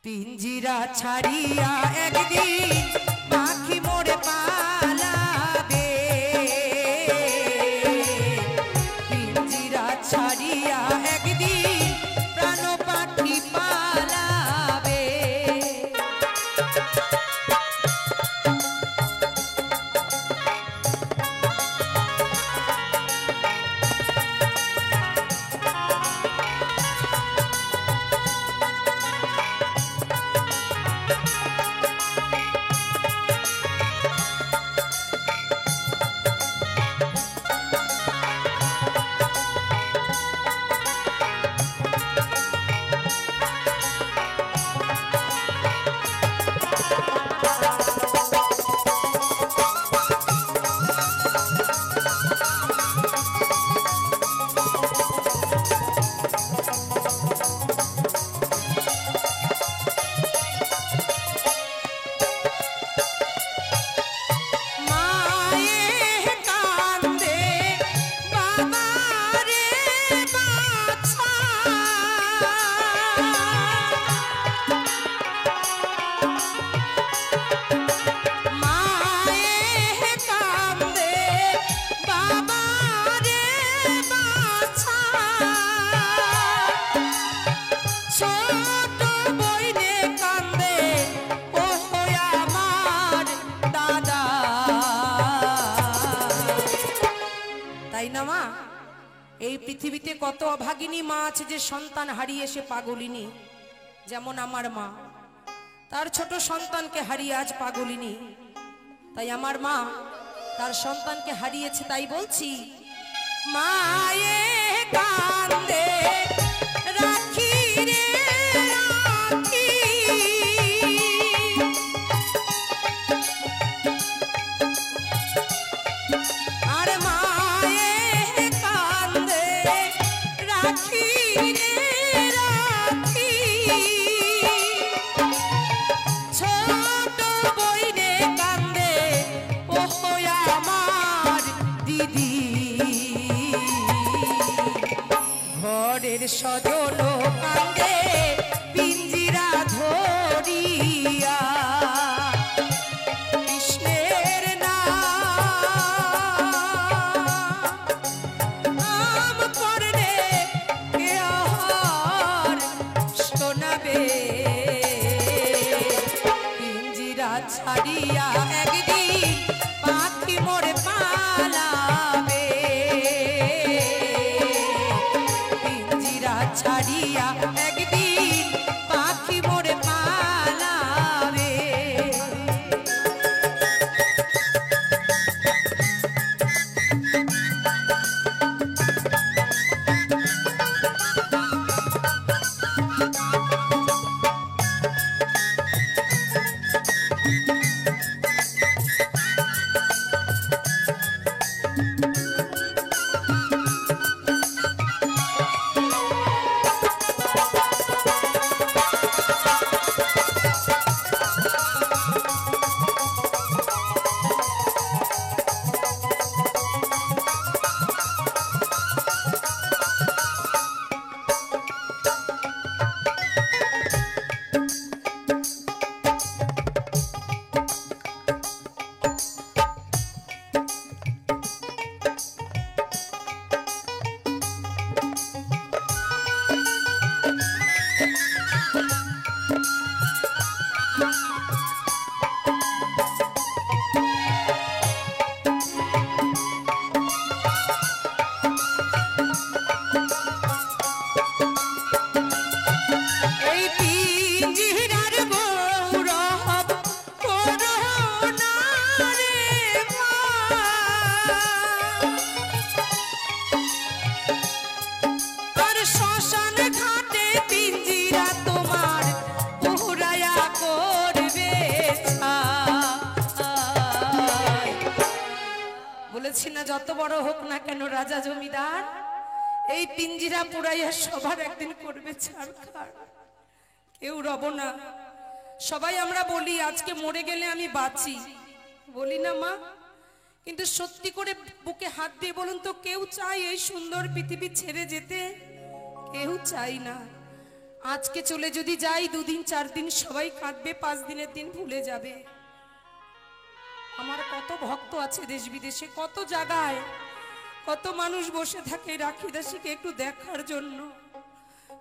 Speaker 1: পিঞ্জিরা ছাড়িয়া একদিন পাখি মোরে পালাবে, পিঞ্জিরা ছাড়িয়া একদিন প্রাণ পাখি পালাবে। এই পৃথিবীতে কত অভাগিনী মা আছে যে সন্তান হারিয়ে সে পাগলিনী, যেমন আমার মা তার ছোট সন্তানকে হারিয়ে আজ পাগলিনী। তাই আমার মা তার সন্তানকে হারিয়েছে, তাই বলছি মায়ে কান্দে রাখি রে রাখি, আর মায়ে কান্দে রাখি রে রাখি, ছোট বইনে কান্দে ও আমার দিদি, ঘরের সজল কান্দে পিঞ্জিরা ধরিয়া, কৃষ্ণের নাম করলে কে আর শোনাবে, পিঞ্জিরা ছাড়িয়া একদিন পাখি মোরে পালাবে, পিঞ্জিরা ছাড়িয়া একদিন পাখি মোরে পালাবে। যত বড় হোক না কেন রাজা জমিদার, এই পিঞ্জিরা পুরাইয়া সবার একদিন করবে ছাড়খাড়। কেউ রব না। সবাই আমরা বলি আজকে মরে গেলে আমি বাঁচি, বলি না মা? কিন্তু সত্যি করে বুকে হাত দিয়ে বলুন তো, কেউ চায় এই সুন্দর পৃথিবী ছেড়ে যেতে? কেউ চাই না। আজকে চলে যদি যাই, 2 দিন 4 দিন সবাই কাঁদবে, 5 দিনের দিন ভুলে যাবে। আমার কত ভক্ত আছে দেশ বিদেশে, কত জায়গায়, কত মানুষ বসে থাকে রাখি দাসীকে একটু দেখার জন্য,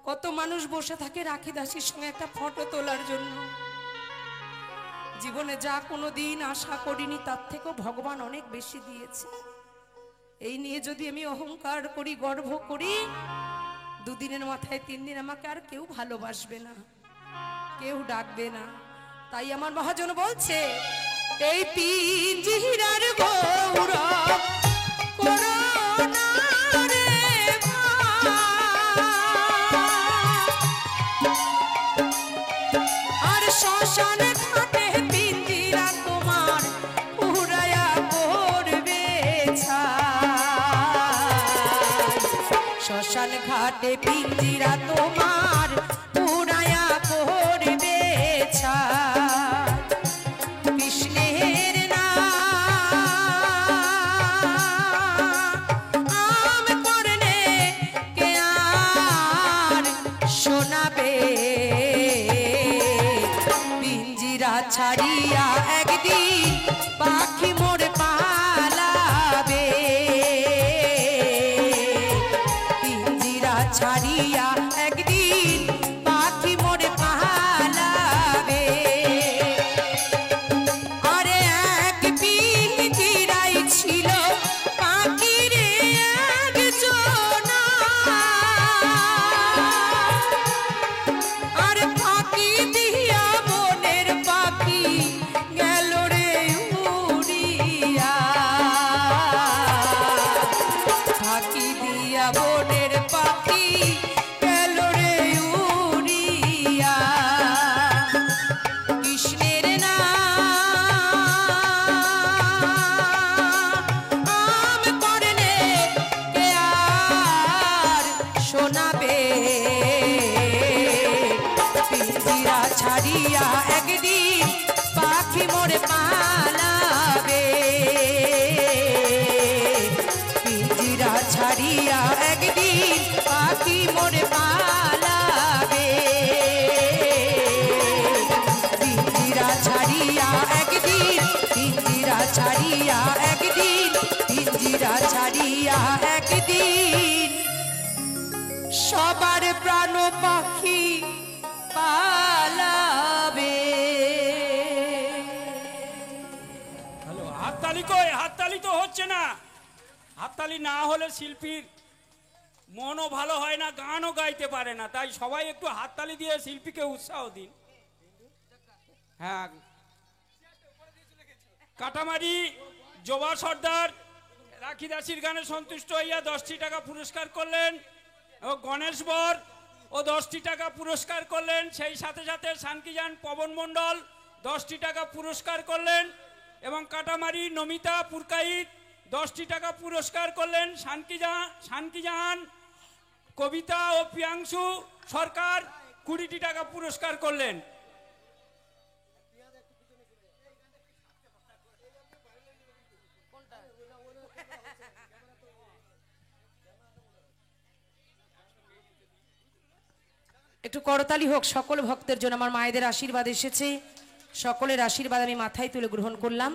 Speaker 1: কত মানুষ বসে থাকে রাখি দাসীর সঙ্গে একটা ফটো তোলার জন্য। জীবনে যা কোনো দিন আশা করিনি তার থেকেও ভগবান অনেক বেশি দিয়েছে। এই নিয়ে যদি আমি অহংকার করি, গর্ব করি, 2 দিনের মাথায় 3 দিন আমাকে আর কেউ ভালোবাসবে না, কেউ ডাকবে না। তাই আমার মহাজন বলছে, এই পিঞ্জিরার গৌরব করোনা রে আর শ্মশান ঘাটে পিঞ্জিরা তোমার উড়ায়া করবে ছাই। শ্মশান ঘাটে পিঞ্জিরা তোমার উড়ায়া করবে ছাই। কৃষ্ণের নাম করলে কে আর শোনাবে? পিঞ্জিরা ছাড়িয়া একদিন পাখি মোর পালাবে। পিঞ্জিরা ছাড়িয়া একদিন পাখি মোর পালাবে। আরে এক পিঞ্জিরাই ছিল পাখির একজনা, আর ফাঁকি দিয়া বনের পাখি গেল রে উড়িয়া। ফাঁকি দিয়া বনের পাখি গেল রে উড়িয়া। কৃষ্ণের নাম করলে কে আর শোনাবে? পিঞ্জিরা ছাড়িয়া একদিন পাখি মোরে পালাবে। পিঞ্জিরা ছাড়িয়া একদিন পাখি মোরে পালাবে। পিঞ্জিরা ছাড়িয়া একদিন, পিঞ্জিরা ছাড়িয়া একদিন, পিঞ্জিরা ছাড়িয়া একদিন সবার প্রাণ পাখি পালাবে।
Speaker 2: হ্যালো, হাততালি কই? হাততালি তো হচ্ছে না। হাততালি না হলে শিল্পীর মনও ভালো হয় না, গানও গাইতে পারে না। তাই সবাই একটু হাততালি দিয়ে শিল্পীকে উৎসাহ দিন। হ্যাঁ, কাটামারি জবা সর্দার রাখি দাসীর গানে সন্তুষ্ট হইয়া 10টি টাকা পুরস্কার করলেন, ও গণেশ বর ও 10টি টাকা পুরস্কার করলেন। সেই সাথে সাথে শানকিজান পবন মণ্ডল 10টি টাকা পুরস্কার করলেন, এবং কাটামারি নমিতা পুরকাইত 10টি টাকা পুরস্কার করলেন। শানকিজান কবিতা ও প্রিয়াংশু সরকার 20টি টাকা পুরস্কার করলেন।
Speaker 1: একটু করতালি হোক সকল ভক্তের জন্য। আমার মায়েদের আশীর্বাদ এসেছে, সকলের আশীর্বাদ আমি মাথায় তুলে গ্রহণ করলাম।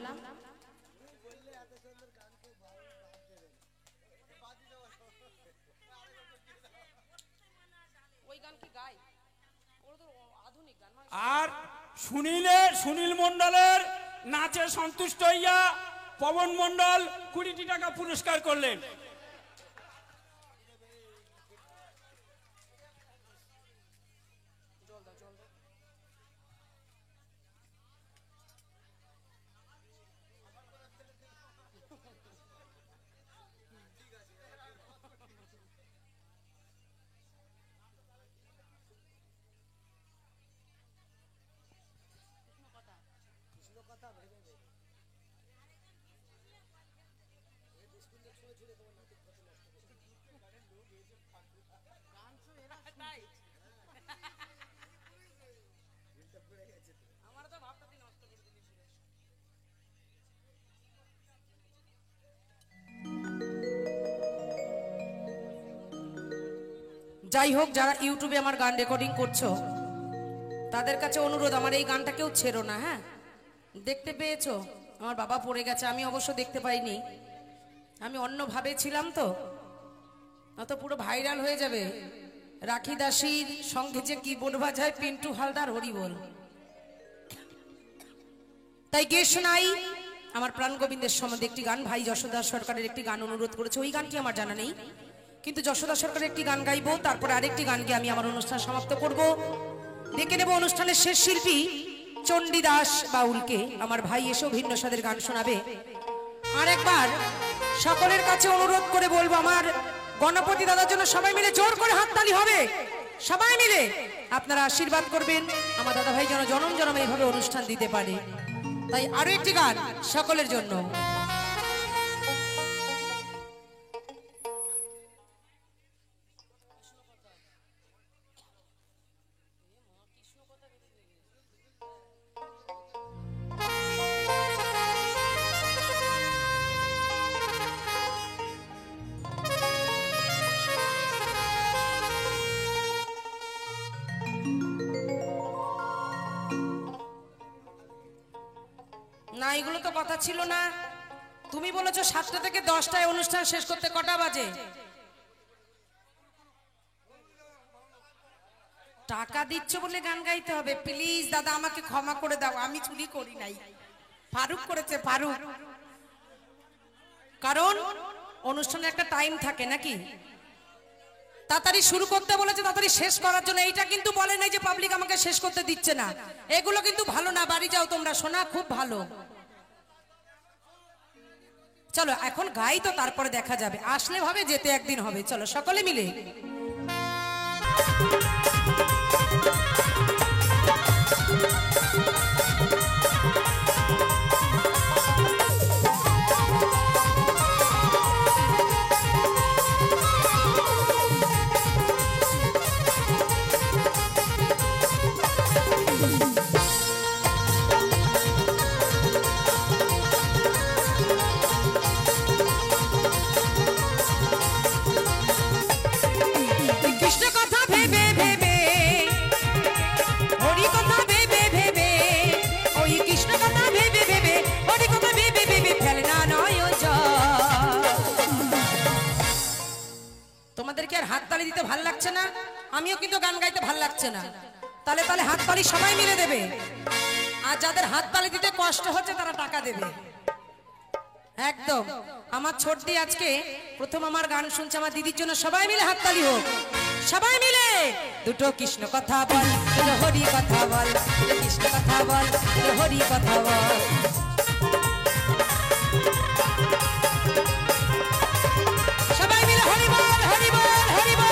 Speaker 2: আর সুনীল মণ্ডলের নাচে সন্তুষ্ট হইয়া পবন মণ্ডল 20টি টাকা পুরস্কার করলেন।
Speaker 1: যাই হোক, যারা ইউটিউবে আমার গান রেকর্ডিং করছো তাদের কাছে অনুরোধ, আমার এই গানটা কেউ ছেড়ো না। হ্যাঁ, দেখতে পেয়েছো আমার বাবা পড়ে গেছে, আমি অবশ্য দেখতে পাইনি, আমি অন্যভাবে ছিলাম তো, অত পুরো ভাইরাল হয়ে যাবে। রাখি দাসীর সঙ্গে যে কিবোর্ড বাজায় পিন্টু হালদার, হরি বল। তাই গেয়ে শোনাই আমার প্রাণ গোবিন্দের সম্বন্ধে একটি গান। ভাই যশোদা সরকারের একটি গান অনুরোধ করেছে, ওই গানটি আমার জানা নেই, কিন্তু যশোদা সরকারের একটি গান গাইবো, তারপরে আরেকটি গান গিয়ে আমি আমার অনুষ্ঠান সমাপ্ত করব। ডেকে নেব অনুষ্ঠানের শেষ শিল্পী চণ্ডীদাস বাউলকে, আমার ভাই এসেও ভিন্ন স্বাদের গান শোনাবে। আর একবার সকলের কাছে অনুরোধ করে বলবো, আমার গণপতি দাদার জন্য সবাই মিলে জোর করে হাততালি হবে, সবাই মিলে আপনারা আশীর্বাদ করবেন আমার দাদা ভাই যেন জনম জনম এইভাবে অনুষ্ঠান দিতে পারে। তাই আরো একটি গান সকলের জন্য। না, এগুলো তো কথা ছিল না। তুমি বলেছো 7টা থেকে 10টায় অনুষ্ঠান শেষ করতে, কটা বাজে? টাকা দিচ্ছ বলে গান গাইতে হবে? প্লিজ দাদা আমাকে ক্ষমা করে দাও, আমি চুরি করি নাই, ফারুক করেছে, ফারুক। কারণ অনুষ্ঠানের একটা টাইম থাকে নাকি, তাড়াতাড়ি শুরু করতে বলেছে, তাড়াতাড়ি শেষ করার জন্য। এইটা কিন্তু বলে নাই যে পাবলিক আমাকে শেষ করতে দিচ্ছে না, এগুলো কিন্তু ভালো না। বাড়ি যাও তোমরা, শোনা খুব ভালো। চলো এখন গাই, তো তারপরে দেখা যাবে, আসলে ভাবে যেতে একদিন হবে। চলো সকলে মিলে হাততালি দিতে ভাল লাগছে না, আমিও কিন্তু গান গাইতে ভাল লাগছে না। তাহলে তাহলে হাততালি সবাই মিলে দেবে, আর যাদের হাততালি দিতে কষ্ট হচ্ছে তারা টাকা দেবে। একদম আমার ছোটদি আজকে প্রথম আমার গান শুনছে, আমার দিদির জন্য সবাই মিলে হাততালি হোক, সবাই মিলে। দুটো কৃষ্ণ কথা বল, দুটো হরি কথা বল, দুটো কৃষ্ণ কথা বল, দুটো হরি কথা বল। সবাই মিলে হরি বল, হরি বল, হরি বল।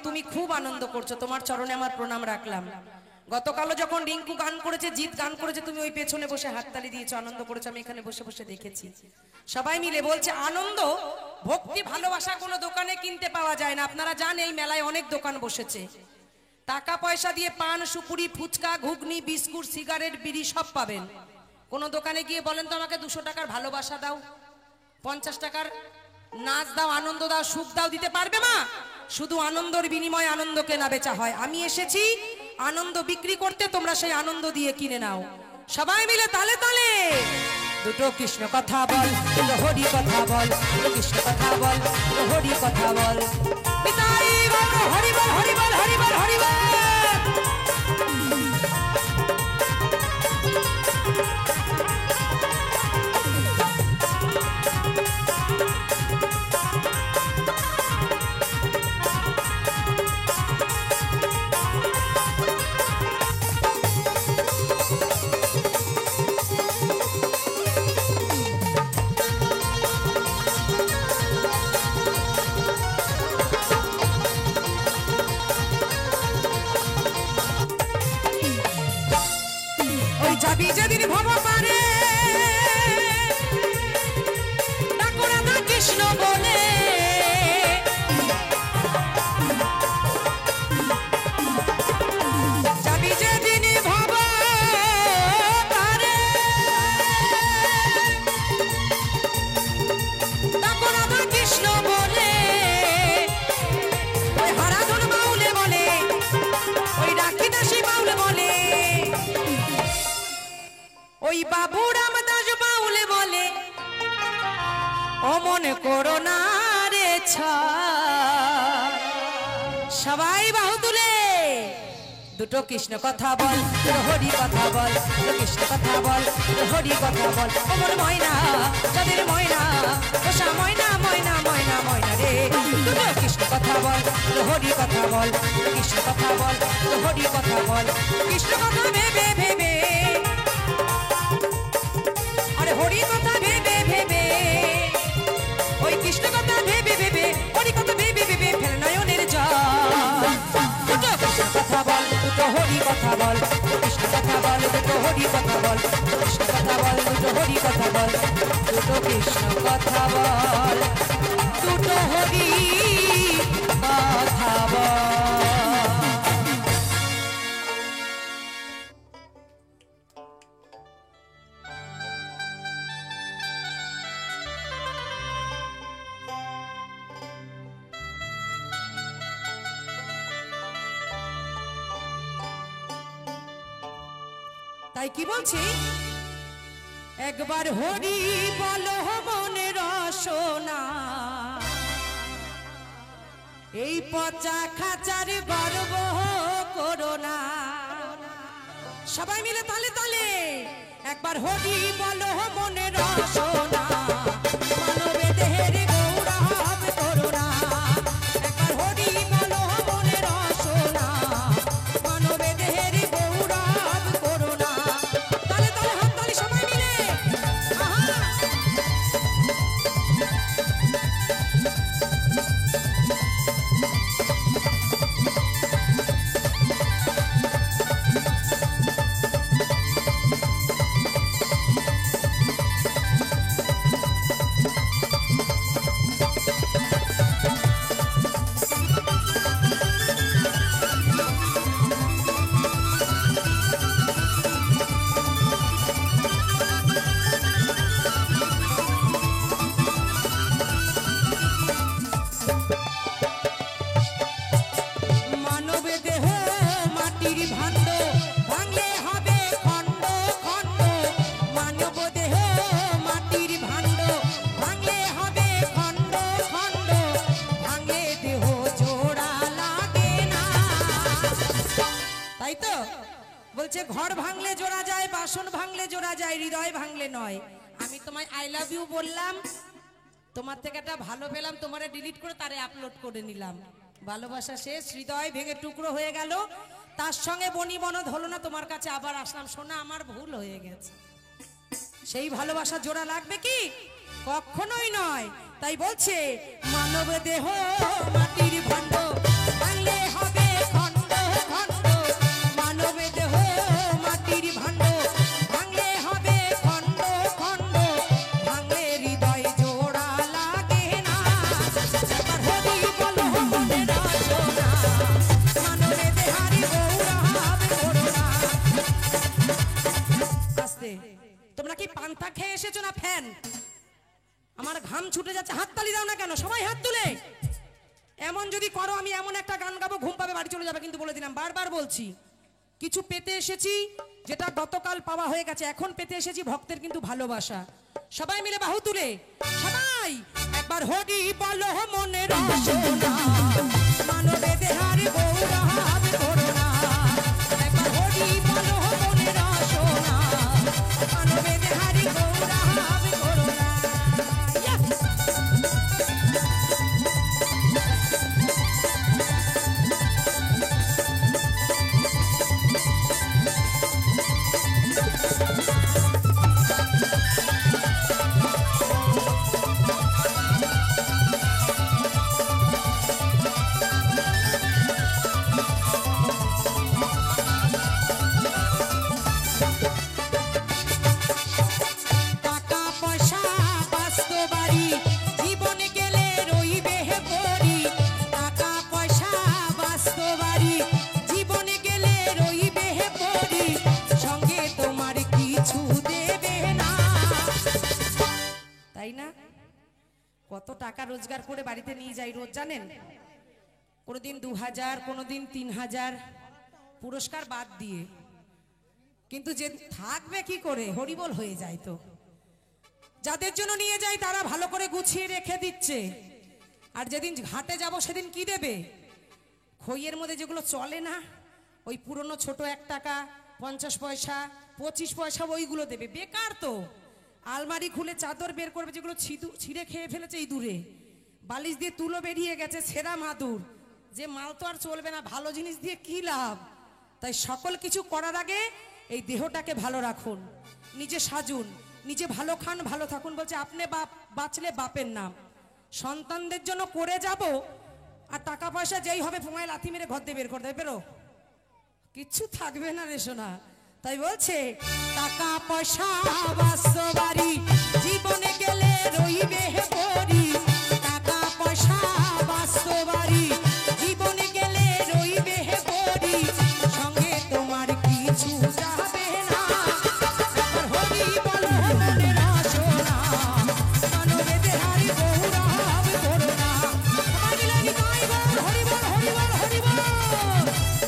Speaker 1: তুমি খুব আনন্দ করছো, তোমার চরণে আমার প্রণাম রাখলাম। গতকালও যখন রিঙ্কু গান করেছে, জিৎ গান করেছে, তুমি ওই পেছনে বসে হাততালি দিয়েছো, আনন্দ করেছো, আমি এখানে বসে বসে দেখেছি। সবাই মিলে বলছে আনন্দ, ভক্তি, ভালোবাসা কোনো দোকানে কিনতে পাওয়া যায় না। আপনারা জানেন এই মেলায় অনেক দোকান বসেছে, টাকা পয়সা দিয়ে পান, সুপুরি, ফুচকা, ঘুগনি, বিস্কুট, সিগারেট, বিড়ি সব পাবেন। কোন দোকানে গিয়ে বলেন তো আমাকে 200 টাকার ভালোবাসা দাও, 50 টাকার নাচ দাও, আনন্দ দাও, সুখ দাও, দিতে পারবে মা? শুধু আনন্দের বিনিময়ে আনন্দ কেনা বেচা হয়। আমি এসেছি আনন্দ বিক্রি করতে, তোমরা সেই আনন্দ দিয়ে কিনে নাও। সবাই মিলে তালে তালে দুটো কৃষ্ণ কথা বল, দুটো হরি কথা বল, দুটো কৃষ্ণ কথা বল, দুটো হরি কথা বল। নিতাই গৌর হরি বল, হরি বল, হরি বল, হরি বল। বাবু রামদাস বাউলে বলে ও মনে করো না রে সবাই বাহু তুলে দুটো কৃষ্ণ কথা বল, দুটো হরি কথা বল, দুটো কৃষ্ণ কথা বল, দুটো হরি কথা বল। ওমর ময়না যাদের ময়না ওষা ময়না ময়না ময়না ময়না রে, দুটো কৃষ্ণ কথা বল, দুটো হরি কথা বল, দুটো কৃষ্ণ কথা বল, দুটো হরি কথা বল। কৃষ্ণ কথা ভেবে ভেবে, আরে হরি কথা ভেবে ভেবে, ওই কৃষ্ণ কথা ভেবে ভেবে, হরি কথা ভেবে ভেবে ফেল নয়নের জল। দুটো কৃষ্ণ কথা বল, দুটো হরি কথা বল, কৃষ্ণ কথা বল, দুটো হরি কথা বল, কৃষ্ণ কথা বল, দুটো হরি কথা বল, দুটো কৃষ্ণ কথা বল, দুটো হরি কথা বল। তাই কি বলছি, একবার হরি বলো মনে রসনা, এই পচা খাঁচার গর্ব করো না। সবাই মিলে তালে তালে একবার হরি বলো মনে রসনা, মানবে দেহের গৌরব করো না। একবার হরি বলো মনে রসনা, মানবে দেহের গৌরব করো না। তালে তালে হাত তালি সবাই মিলে, আহা ঘর ভাঙলে জোড়া যায়, বাসন ভাঙলে জোড়া যায়, হৃদয় ভাঙলে নয়। আমি তোমায় আই লাভ ইউ বললাম, তোমার থেকে একটা ভালো পেলাম, তোমারে ডিলিট করে তারে আপলোড করে নিলাম। ভালোবাসা শেষ, হৃদয় ভেঙে টুকরো হয়ে গেল, তার সঙ্গে বনি বনদ হলো না, তোমার কাছে আবার আসলাম, শোনা আমার ভুল হয়ে গেছে। সেই ভালোবাসা জোড়া লাগবে কি? কখনোই নয়। তাই বলছে মানব দেহ মাটির ভাণ্ড, ভাঙলে হবে খণ্ড খণ্ড। মানব দেহ মাটির ভাণ্ড, ভাঙলে হবে খণ্ড খণ্ড। ভাঙলে হৃদয় জোড়া লাগে না। একবার হরি বলো মনে রসনা, মানবে দেহারি গৌরব করো না। আস্তে, তোমরা কি পান্তা খেয়ে এসেছো না ফ্যান? আমার ঘাম ছুটে যাচ্ছে, হাততালি দাও না কেন? সবাই হাত তুলে। এমন যদি করো আমি এমন একটা গান গাবো, ঘুম পাবে, বাড়ি চলে যাবে। কিন্তু বলে দিলাম, বারবার বলছি, কিছু পেতে এসেছি যেটা গতকাল পাওয়া হয়ে গেছে, এখন পেতে এসেছি ভক্তের কিন্তু ভালোবাসা। সবাই মিলে বাহু তুলে, সবাই একবার হরি বলো মনে রসনা, মানবে দেহারি গৌরব করো না। একবার হরি বলো মনে রসনা, মানবে দেহারি গৌরব করো না। কত টাকা রোজগার করে বাড়িতে নিয়ে যাই রোজ, জানেন? কোনোদিন 2000, কোনোদিন 3000, পুরস্কার বাদ দিয়ে। কিন্তু যে থাকবে কি করে, হরিবোল হয়ে যায়। তো যাদের জন্য নিয়ে যাই তারা ভালো করে গুছিয়ে রেখে দিচ্ছে, আর যেদিন ঘাটে যাব সেদিন কি দেবে? খইয়ের মধ্যে যেগুলো চলে না, ওই পুরনো ছোট 1 টাকা 50 পয়সা 25 পয়সা ওইগুলো দেবে। বেকার তো। আলমারি খুলে চাদর বের করবে যেগুলো ছিঁড়ে খেয়ে ফেলেছে এই দূরে, বালিশ দিয়ে তুলো বেরিয়ে গেছে, ছেঁড়া মাদুর, যে মাল তো আর চলবে না, ভালো জিনিস দিয়ে কি লাভ? তাই সকল কিছু করার আগে এই দেহটাকে ভালো রাখুন, নিজে সাজুন, নিজে ভালো খান, ভালো থাকুন। বলছে আপনি বাঁচলে বাপের নাম, সন্তানদের জন্য করে যাব, আর টাকা পয়সা যেই হবে ফোমায় লাথি মেরে ঘর দিয়ে বের করে দেবে, বেরো, কিচ্ছু থাকবে না রে সোনা। তাই বলছে টাকা পয়সা বাসো বাড়ি জীবনে গেলে রইবে পরি, টাকা পয়সা বাসো বাড়ি জীবনে গেলে রইবে পরি, সঙ্গে তোমার কিছু যাবে না। হরি বলো মনে রাসো না, মানবে দেহারি গৌরব করো না। হরি বল হরি বল হরি বল,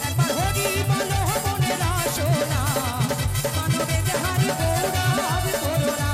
Speaker 1: একবার হরি বলো মনে রাসো না, মানবে দেহারি গৌরব করো না।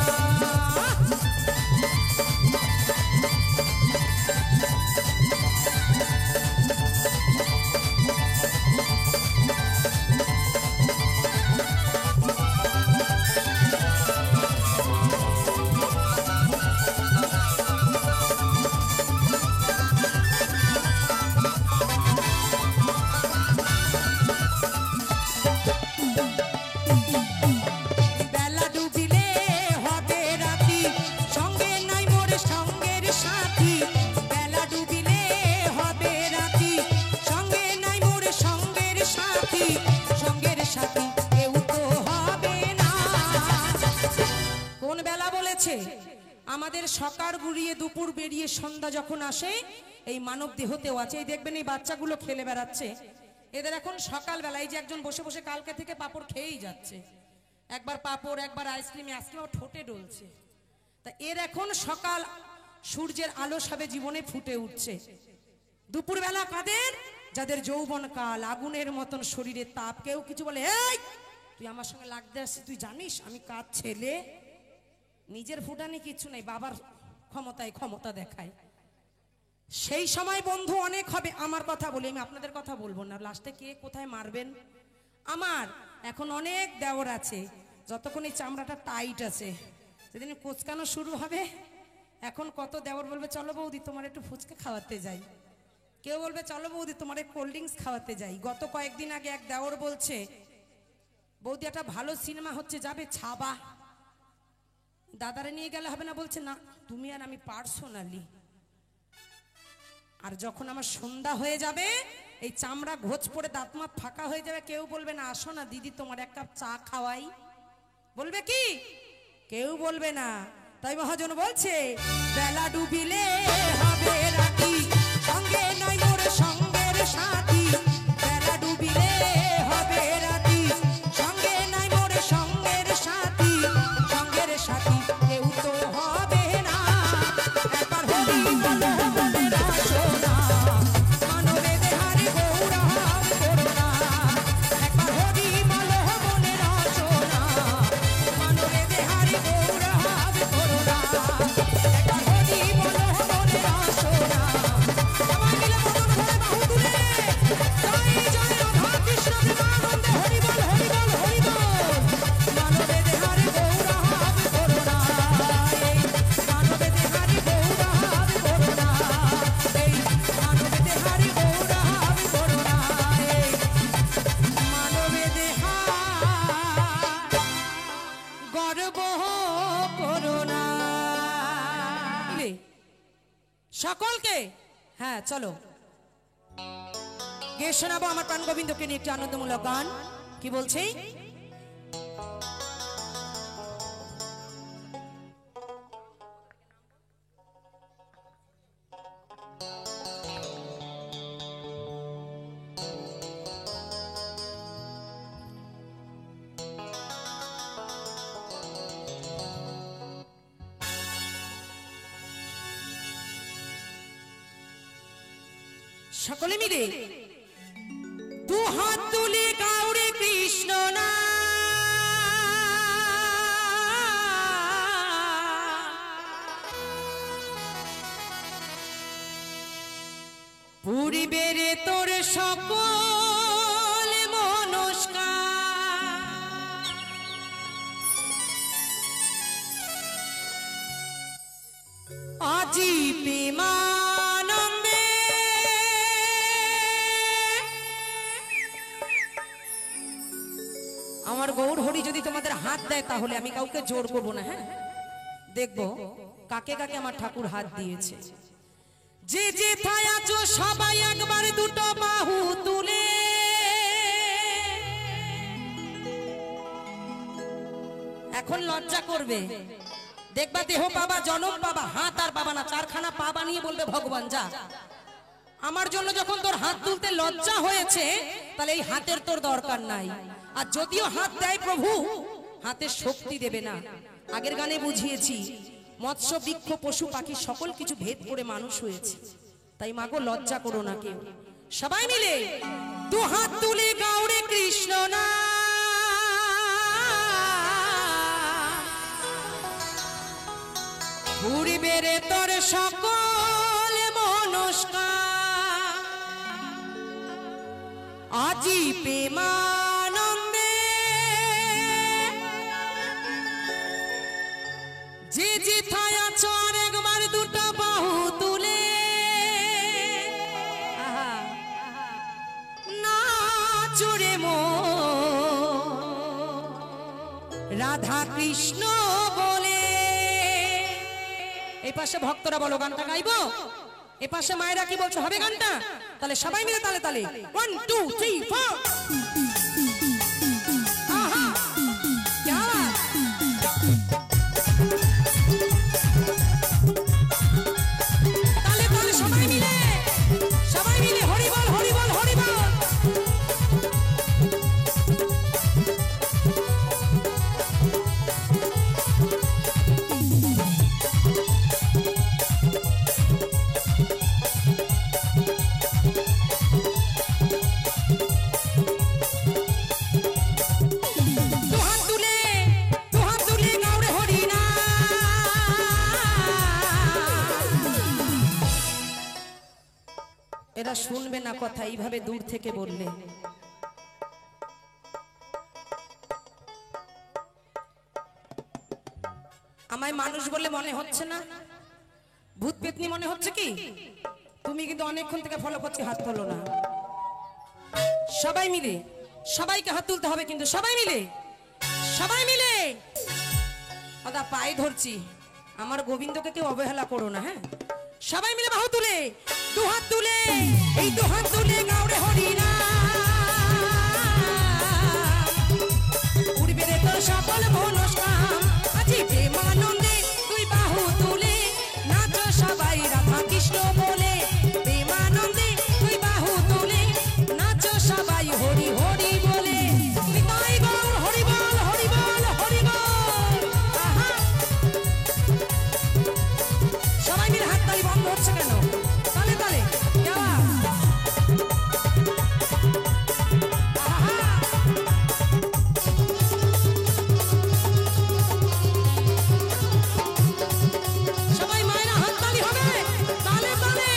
Speaker 1: বেলা ডুবিলে হবে রাতি, সঙ্গে নাই মোর সঙ্গের সাথী। বেলা ডুবিলে হবে রাতি, সঙ্গে নাই মোর সঙ্গের সাথী, সঙ্গের সাথী কেউ তো হবে না। কোন বেলা বলেছে? আমাদের সকাল গুড়িয়ে দুপুর বেরিয়ে সন্ধ্যা যখন আসে, এই মানব দেহতেও আছে। এই দেখবেন এই বাচ্চাগুলো খেলে বেড়াচ্ছে, এদের এখন সকালবেলা, এই যে একজন বসে বসে কালকে থেকে পাপড় খেয়েই যাচ্ছে, একবার পাপড় একবার আইসক্রিম, আইসক্রিম ঠোঁটে ডলছে। তা এর এখন সকাল সূর্যের আলো সবে জীবনে ফুটে উঠছে। দুপুরবেলা কাদের? যাদের যৌবন কাল, আগুনের মতন শরীরের তাপ। কেউ কিছু বলে, এই তুই আমার সঙ্গে লাগতে আসছিস, তুই জানিস আমি কার ছেলে? নিজের ফুটানি কিছু নেই, বাবার ক্ষমতায় ক্ষমতা দেখায়। সেই সময় বন্ধু অনেক হবে। আমার কথা বলি, আমি আপনাদের কথা বলবো না, লাস্টে কে কোথায় মারবেন। আমার এখন অনেক দেওর আছে, যতক্ষণ এই চামড়াটা টাইট আছে, যেদিন কোচকানো শুরু হবে, এখন কত দেওর বলবে চলো বৌদি তোমার একটু ফুচকা খাওয়াতে যাই, কেউ বলবে চলো বৌদি তোমার কোল্ড ড্রিঙ্কস খাওয়াতে যাই। গত কয়েকদিন আগে এক দেওর বলছে, বৌদি একটা ভালো সিনেমা হচ্ছে, যাবে? ছাবা। দাদারে নিয়ে গেলে হবে না, বলছে না তুমি আর আমি পার্সোনালি। আর যখন আমার সন্ধ্যা হয়ে যাবে, এই চামড়া ঘোচ পড়ে দাঁতমা ফাঁকা হয়ে যাবে, কেউ বলবে না আসো না দিদি তোমার এক কাপ চা খাওয়াই, বলবে কি? কেউ বলবে না। তাই মহাজন বলছে বেলা ডুবিলে হবে রাতি, সঙ্গে নাই মোর সঙ্গের সাথী। বেলা ডুবিলে হবে রাতি, সঙ্গে নাই মোর সঙ্গের সাথী, সঙ্গের সাথী কেউ তো হবে না। একবার হরি বলো মনে রাসো না, মানবে দেহারি গৌরব করো না। একবার হরি বলো মনে রাসো না, মানবে দেহারি গৌরব করো না। একবার হরি বলো মনে রাসো না। সবাই মিলে মদন ভরে বাহু তুলে জয় জয় রাধা কৃষ্ণ প্রেমানন্দে হরি বল হরি বল হরি বল। মানবে দেহারি গৌরব করো না, এই মানবে দেহারি গৌরব করো না, এই মানবে দেহারি গৌরব করো না, এই মানবে দেহার গর্ব করো না। সকলকে হ্যাঁ চলো গে শোনাবো আমার প্রাণ গোবিন্দকে নিয়ে একটি আনন্দমূলক গান। কি বলছে? সকলে মিলে দু হাত তুলে গাউরে কৃষ্ণ নাম। পুরিবের তোর সকল মনস্কার আজি প্রেমানন্দে আমার গৌর হরি যদি তোমাদের হাত দেয় তাহলে আমি কাউকে জোর করবো না। হ্যাঁ, দেখবো কাকে কাকে আমার ঠাকুর হাত দিয়েছে। যে যে থায় আছো সবাই একবার দুটো বাহু তুলে এখন লজ্জা করবে, দেখবা দেহ পাবা, জনম পাবা, হাত আর পাবা না, চারখানা পা বানিয়ে বলবে ভগবান যা। আমার জন্য যখন তোর হাত তুলতে লজ্জা হয়েছে তাহলে এই হাতের তোর দরকার নাই। আর যদিও হাত দেয় প্রভু, হাতের শক্তি দেবে না। আগের গানে বুঝিয়েছি মৎস্য বৃক্ষ পশু পাখি সকল কিছু ভেদ করে মানুষ হয়েছে, তাই মাগো লজ্জা করো না কেউ। সবাই মিলে দু হাত তুলে গাওরে কৃষ্ণ না, ঘুরবে রে তোর সকল মনস্কার আজি প্রেমানন্দে। যে যে থায় আছো একবার দুটো বাহু তুলে নাচো রে মন রাধা কৃষ্ণ বলে। এই পাশে ভক্তরা বলো গানটা গাইবো, এ পাশে মায়েরা কি বলছো হবে গানটা? তাহলে সবাই মিলে তালে তালে 1 2 3 4 আহা क्या তালে তালে সবাই মিলে হরি বল হরি বল হরি বল। এরা শুনবে না কথা, এইভাবে দূর থেকে বললে। আমায় মানুষ বলে মনে হচ্ছে না, ভূত পেতনি মনে হচ্ছে কি? তুমি কিন্তু অনেকক্ষণ থেকে ফলো করছি, হাত তোলো না। সবাই মিলে, সবাইকে হাত তুলতে হবে কিন্তু সবাই মিলে ওদা পায়ে ধরছি, আমার গোবিন্দকে কেউ অবহেলা করো না। হ্যাঁ, সবাই মিলে বাহু তুলে দু হাত তুলে, এই দু হাত তুলে গাওরে হরি না, উড়বে রে তোর সকল মনস্কার আজি প্রেমানন্দে। তুই বাহু তুলে নাচো সবাই রাধা কৃষ্ণ বলে, প্রেমানন্দে তুই বাহু তুলে নাচো সবাই হরি হরি বলে। নিতাই গৌর হরি বল হরি বল হরি বল। আহা, সবাই মিলে হাত তালি বন্ধ হচ্ছে কেন? তালে তালে সবাই মায়েরা হাত তালি হবে, তালে তালে।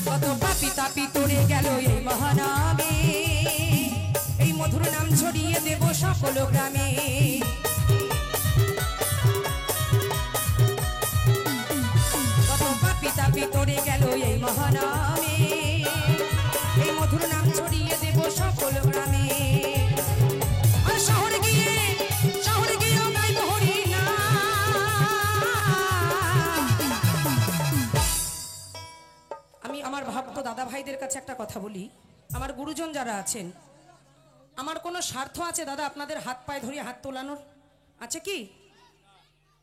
Speaker 1: কত পাপি তাপি তোরে গেল এই মহানামে, এই মধুর নাম ছড়িয়ে দেব সকল গ্রামে। কত পাপি তাপি তোরে গেল এই মহানামে, এই মধুর নাম ছড়িয়ে দেব সকল গ্রামে। আর শহরে গিয়ে গাইব হরি নাম। আমি আমার ভক্ত দাদা ভাইদের কাছে একটা কথা বলি, আমার গুরুজন যারা আছেন, আমার কোনো স্বার্থ আছে দাদা আপনাদের হাত পায়ে ধরিয়ে হাত তোলানোর? আছে কি?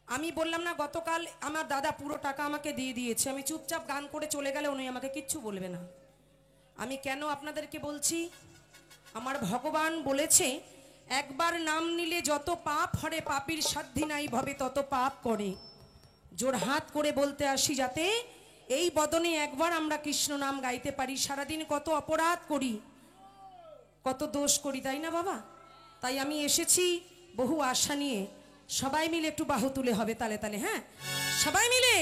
Speaker 1: আমি বললাম না গতকাল আমার দাদা পুরো টাকা আমাকে দিয়ে দিয়েছে, আমি চুপচাপ গান করে চলে গেলে উনি আমাকে কিচ্ছু বলবে না। আমি কেন আপনাদেরকে বলছি, আমার ভগবান বলেছে একবার নাম নিলে যত পাপ হরে পাপীর সাধ্যি নাই ভবে তত পাপ করে। জোর হাত করে বলতে আসি যাতে এই বদনে একবার আমরা কৃষ্ণ নাম গাইতে পারি। সারাদিন কত অপরাধ করি, কত দোষ করি, তাই না বাবা? তাই আমি এসেছি বহু আশা নিয়ে সবাই মিলে একটু বাহু তুলে হবে তালে তালে, হ্যাঁ সবাই মিলে।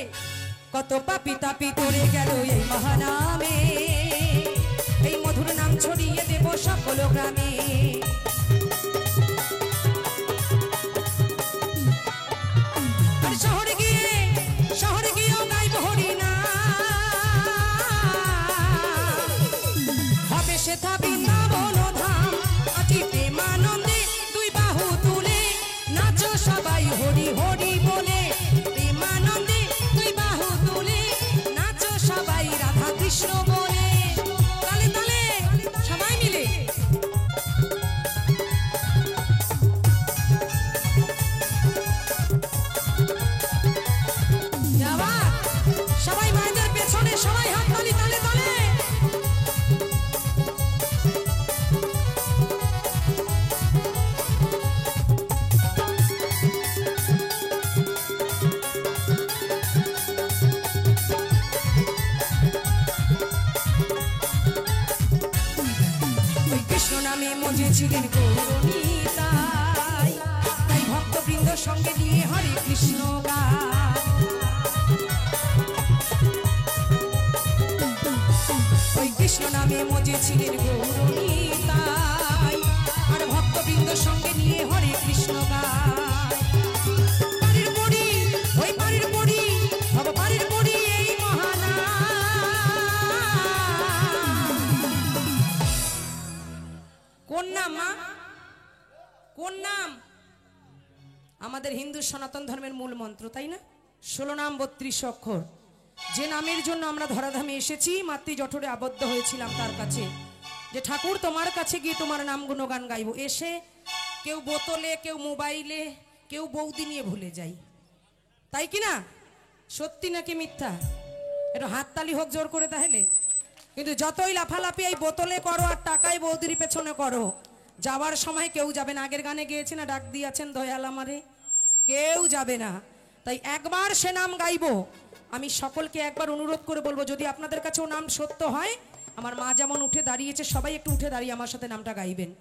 Speaker 1: কত পাপি তাপি করে গেল এই মহানামে, এই মধুর নাম ছড়িয়ে দেব সকল গ্রামে। আর শহরে গিয়েও গাইব হরি নাম, হবে সেথা বৃন্দাবন ধাম। আছি প্রেমানন্দে দুই বাহু তুলে নাচো সবাই হরি হরি বলে। প্রেমানন্দে দুই বাহু তুলে নাচো সবাই রাধা কৃষ্ণ বলে। তালে তালে সবাই মিলে। সবাই মায়েদের পেছনে সবাই হাত তালি তালে তালে। কৃষ্ণ নামে মজেছিলেন গৌরনীতাই, তাই ভক্তবৃন্দ সঙ্গে নিয়ে হরে কৃষ্ণ গায়। ওই কৃষ্ণ নামে মজেছিলেন গৌরনীতাই, আর ভক্তবৃন্দ সঙ্গে নিয়ে হরে কৃষ্ণ গায়। বাড়ির পড়ি ওই বাড়ির পড়ি বাড়ির পড়ি এই মহানাম। কোন নাম মা? কোন নাম? আমাদের হিন্দু সনাতন ধর্মের মূল মন্ত্র, তাই না? 16 নাম 32 অক্ষর, যে নামের জন্য আমরা ধরাধামে এসেছি, মাতৃ জঠরে আবদ্ধ হয়েছিলাম তার কাছে, যে ঠাকুর তোমার কাছে গিয়ে তোমার নাম গুণগান গাইব। এসে কেউ বোতলে, কেউ মোবাইলে, কেউ বৌদি নিয়ে ভুলে যাই, তাই কি না? সত্যি নাকি মিথ্যা? একটু হাততালি হোক জোর করে তাহলে। কিন্তু যতই লাফালাফি এই বোতলে করো আর টাকায় বৌদির পেছনে করো, যাওয়ার সময় কেউ যাবে না। আগের গানে গিয়েছে না, ডাক দিয়েছেন দয়াল আমারে, কেউ যাবে না। তাই একবার সে নাম গাইবো। আমি সকলকে একবার অনুরোধ করে বলবো, যদি আপনাদের কাছেও নাম সত্য হয়, আমার মা যেমন উঠে দাঁড়িয়েছে, সবাই একটু উঠে দাঁড়িয়ে আমার সাথে নামটা গাইবেন।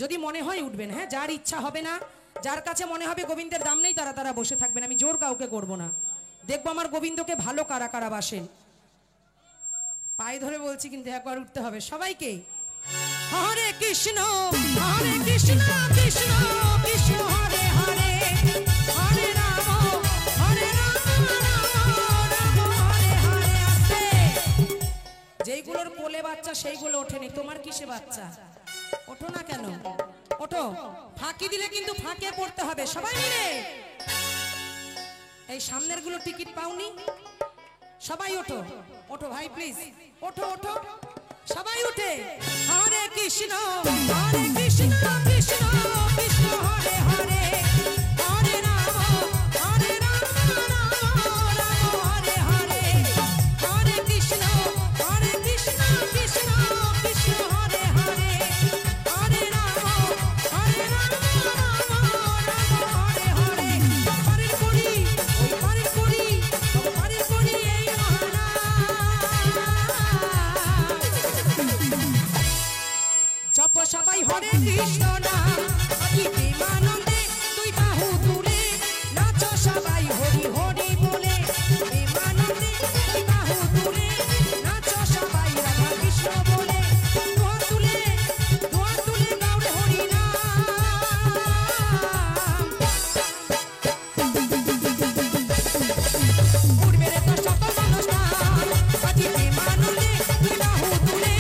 Speaker 1: যদি মনে হয় উঠবেন, হ্যাঁ, যার ইচ্ছা হবে না, যার কাছে মনে হবে গোবিন্দের দাম নেই, তারা তারা বসে থাকবেন। আমি জোর কাউকে করব না। দেখবো আমার গোবিন্দকে ভালো কারা কারা বাসেন। পায়ে ধরে বলছি কিন্তু একবার উঠতে হবে সবাইকে। হরে কৃষ্ণ কৃষ্ণ কৃষ্ণ হরে হরে, হরে রাম রাম হরে হরে। আসতে যেইগুলোর কোলে বাচ্চা সেইগুলো ওঠেনি, তোমার কিসে বাচ্চা? ওঠো না কেন? ওঠো। ফাঁকি দিলে কিন্তু ফাঁকে পড়তে হবে। সবাই মিলে এই সামনের গুলো টিকিট পাওনি, সবাই ওঠো। ওঠো ভাই প্লিজ, ওঠো ওঠো সবাই উঠে। হরে কৃষ্ণ কৃষ্ণ কৃষ্ণ হরে হরে, হরে রাম রাম রাম হরে হরে, হরে কৃষ্ণ কৃষ্ণ কৃষ্ণ হরে হরে, হরে রাম রাম হরে হরে। বাড়ির পড়ি ওই বাড়ির পড়ি বাড়ির পড়ি এই মহানাম। জপ সবাই হরে কৃষ্ণ নাম, অতি প্রেমানন্দে দুই বাহু তুলে নাচো সবাই হরি হরি বলে। প্রেমানন্দে দুই বাহু তুলে নাচো সবাই রাধা কৃষ্ণ বলে। দোয়া তুলে গাওরে হরি নাম। উঠবে রে তো সকল মানুষ নাম, অতি প্রেমানন্দে দুই বাহু তুলে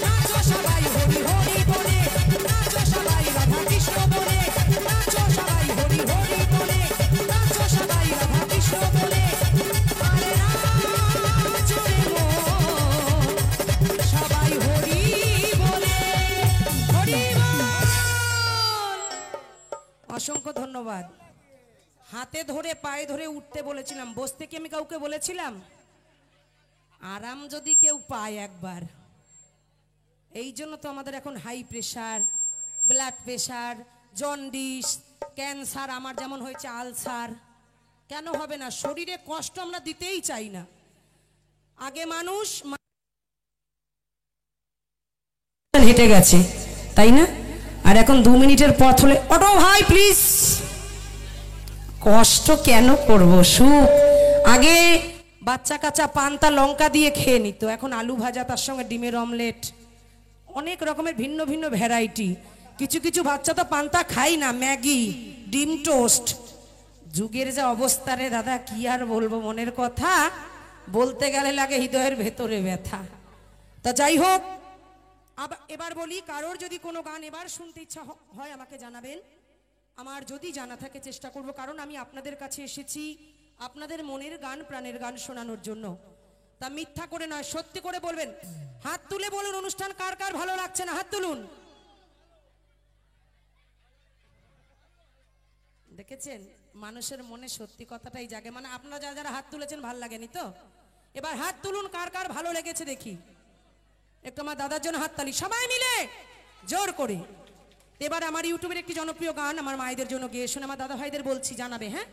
Speaker 1: নাচো সবাই হরি হরি বলে। নাচো সবাই রাধা কৃষ্ণ বলে, নাচো সবাই হরি হরি বলে, নাচো সবাই রাধা কৃষ্ণ বলে। আরে নাচ রে মন, সবাই হরি বলে, হরি বল। অসংখ্য ধন্যবাদ। হাতে ধরে পায়ে ধরে উঠতে বলেছিলাম, বসতে কি আমি কাউকে বলেছিলাম? আরাম যদি কেউ পায় একবার। এই জন্য তো আমাদের এখন high pressure, blood pressure, jaundice, cancer, আমার যেমন হয়েছে আলসার। কেন হবে না? শরীরে কষ্ট আমরা দিতেই চাই না। আগে মানুষ হেঁটে গেছে, তাই না? আর এখন 2 মিনিটের পথ হলে অটো ভাই প্লিজ। কষ্ট কেন করব, সুখ। আগে বাচ্চা কাচ্চা পান্তা লঙ্কা দিয়ে খেয়ে নিত, এখন আলু ভাজা, তার সঙ্গে ডিমের অমলেট, অনেক রকমের ভিন্ন ভিন্ন ভ্যারাইটি। কিছু কিছু বাচ্চা তো পান্তা খাই না, ম্যাগি, ডিম টোস্ট। যুগের যা অবস্থা রে দাদা, কি আর বলবো, মনের কথা বলতে গেলে লাগে হৃদয়ের ভেতরে ব্যথা। তা যাই হোক, এবার বলি, কারোর যদি কোনো গান এবার শুনতে ইচ্ছা হয় আমাকে জানাবেন। আমার যদি জানা থাকে চেষ্টা করব, কারণ আমি আপনাদের কাছে এসেছি আপনাদের মনের গান, প্রাণের গান শোনানোর জন্য। তা মিথ্যা করে নয়, সত্যি করে বলবেন। হাত তুলে বলুন অনুষ্ঠান কার কার ভালো লাগছে না, হাত তুলুন। দেখেছেন, মানুষের মনে সত্যি কথাটাই জাগে। মানে আপনারা যারা যারা হাত তুলেছেন ভাল লাগেনি তো? এবার হাত তুলুন কার কার ভালো লেগেছে দেখি। একটু আমার দাদার জন্য হাততালি সবাই মিলে জোর করে। এবার আমার ইউটিউবের একটি জনপ্রিয় গান আমার মায়েদের জন্য গেয়ে শুনে আমার দাদা ভাইদের বলছি জানাবে। হ্যাঁ।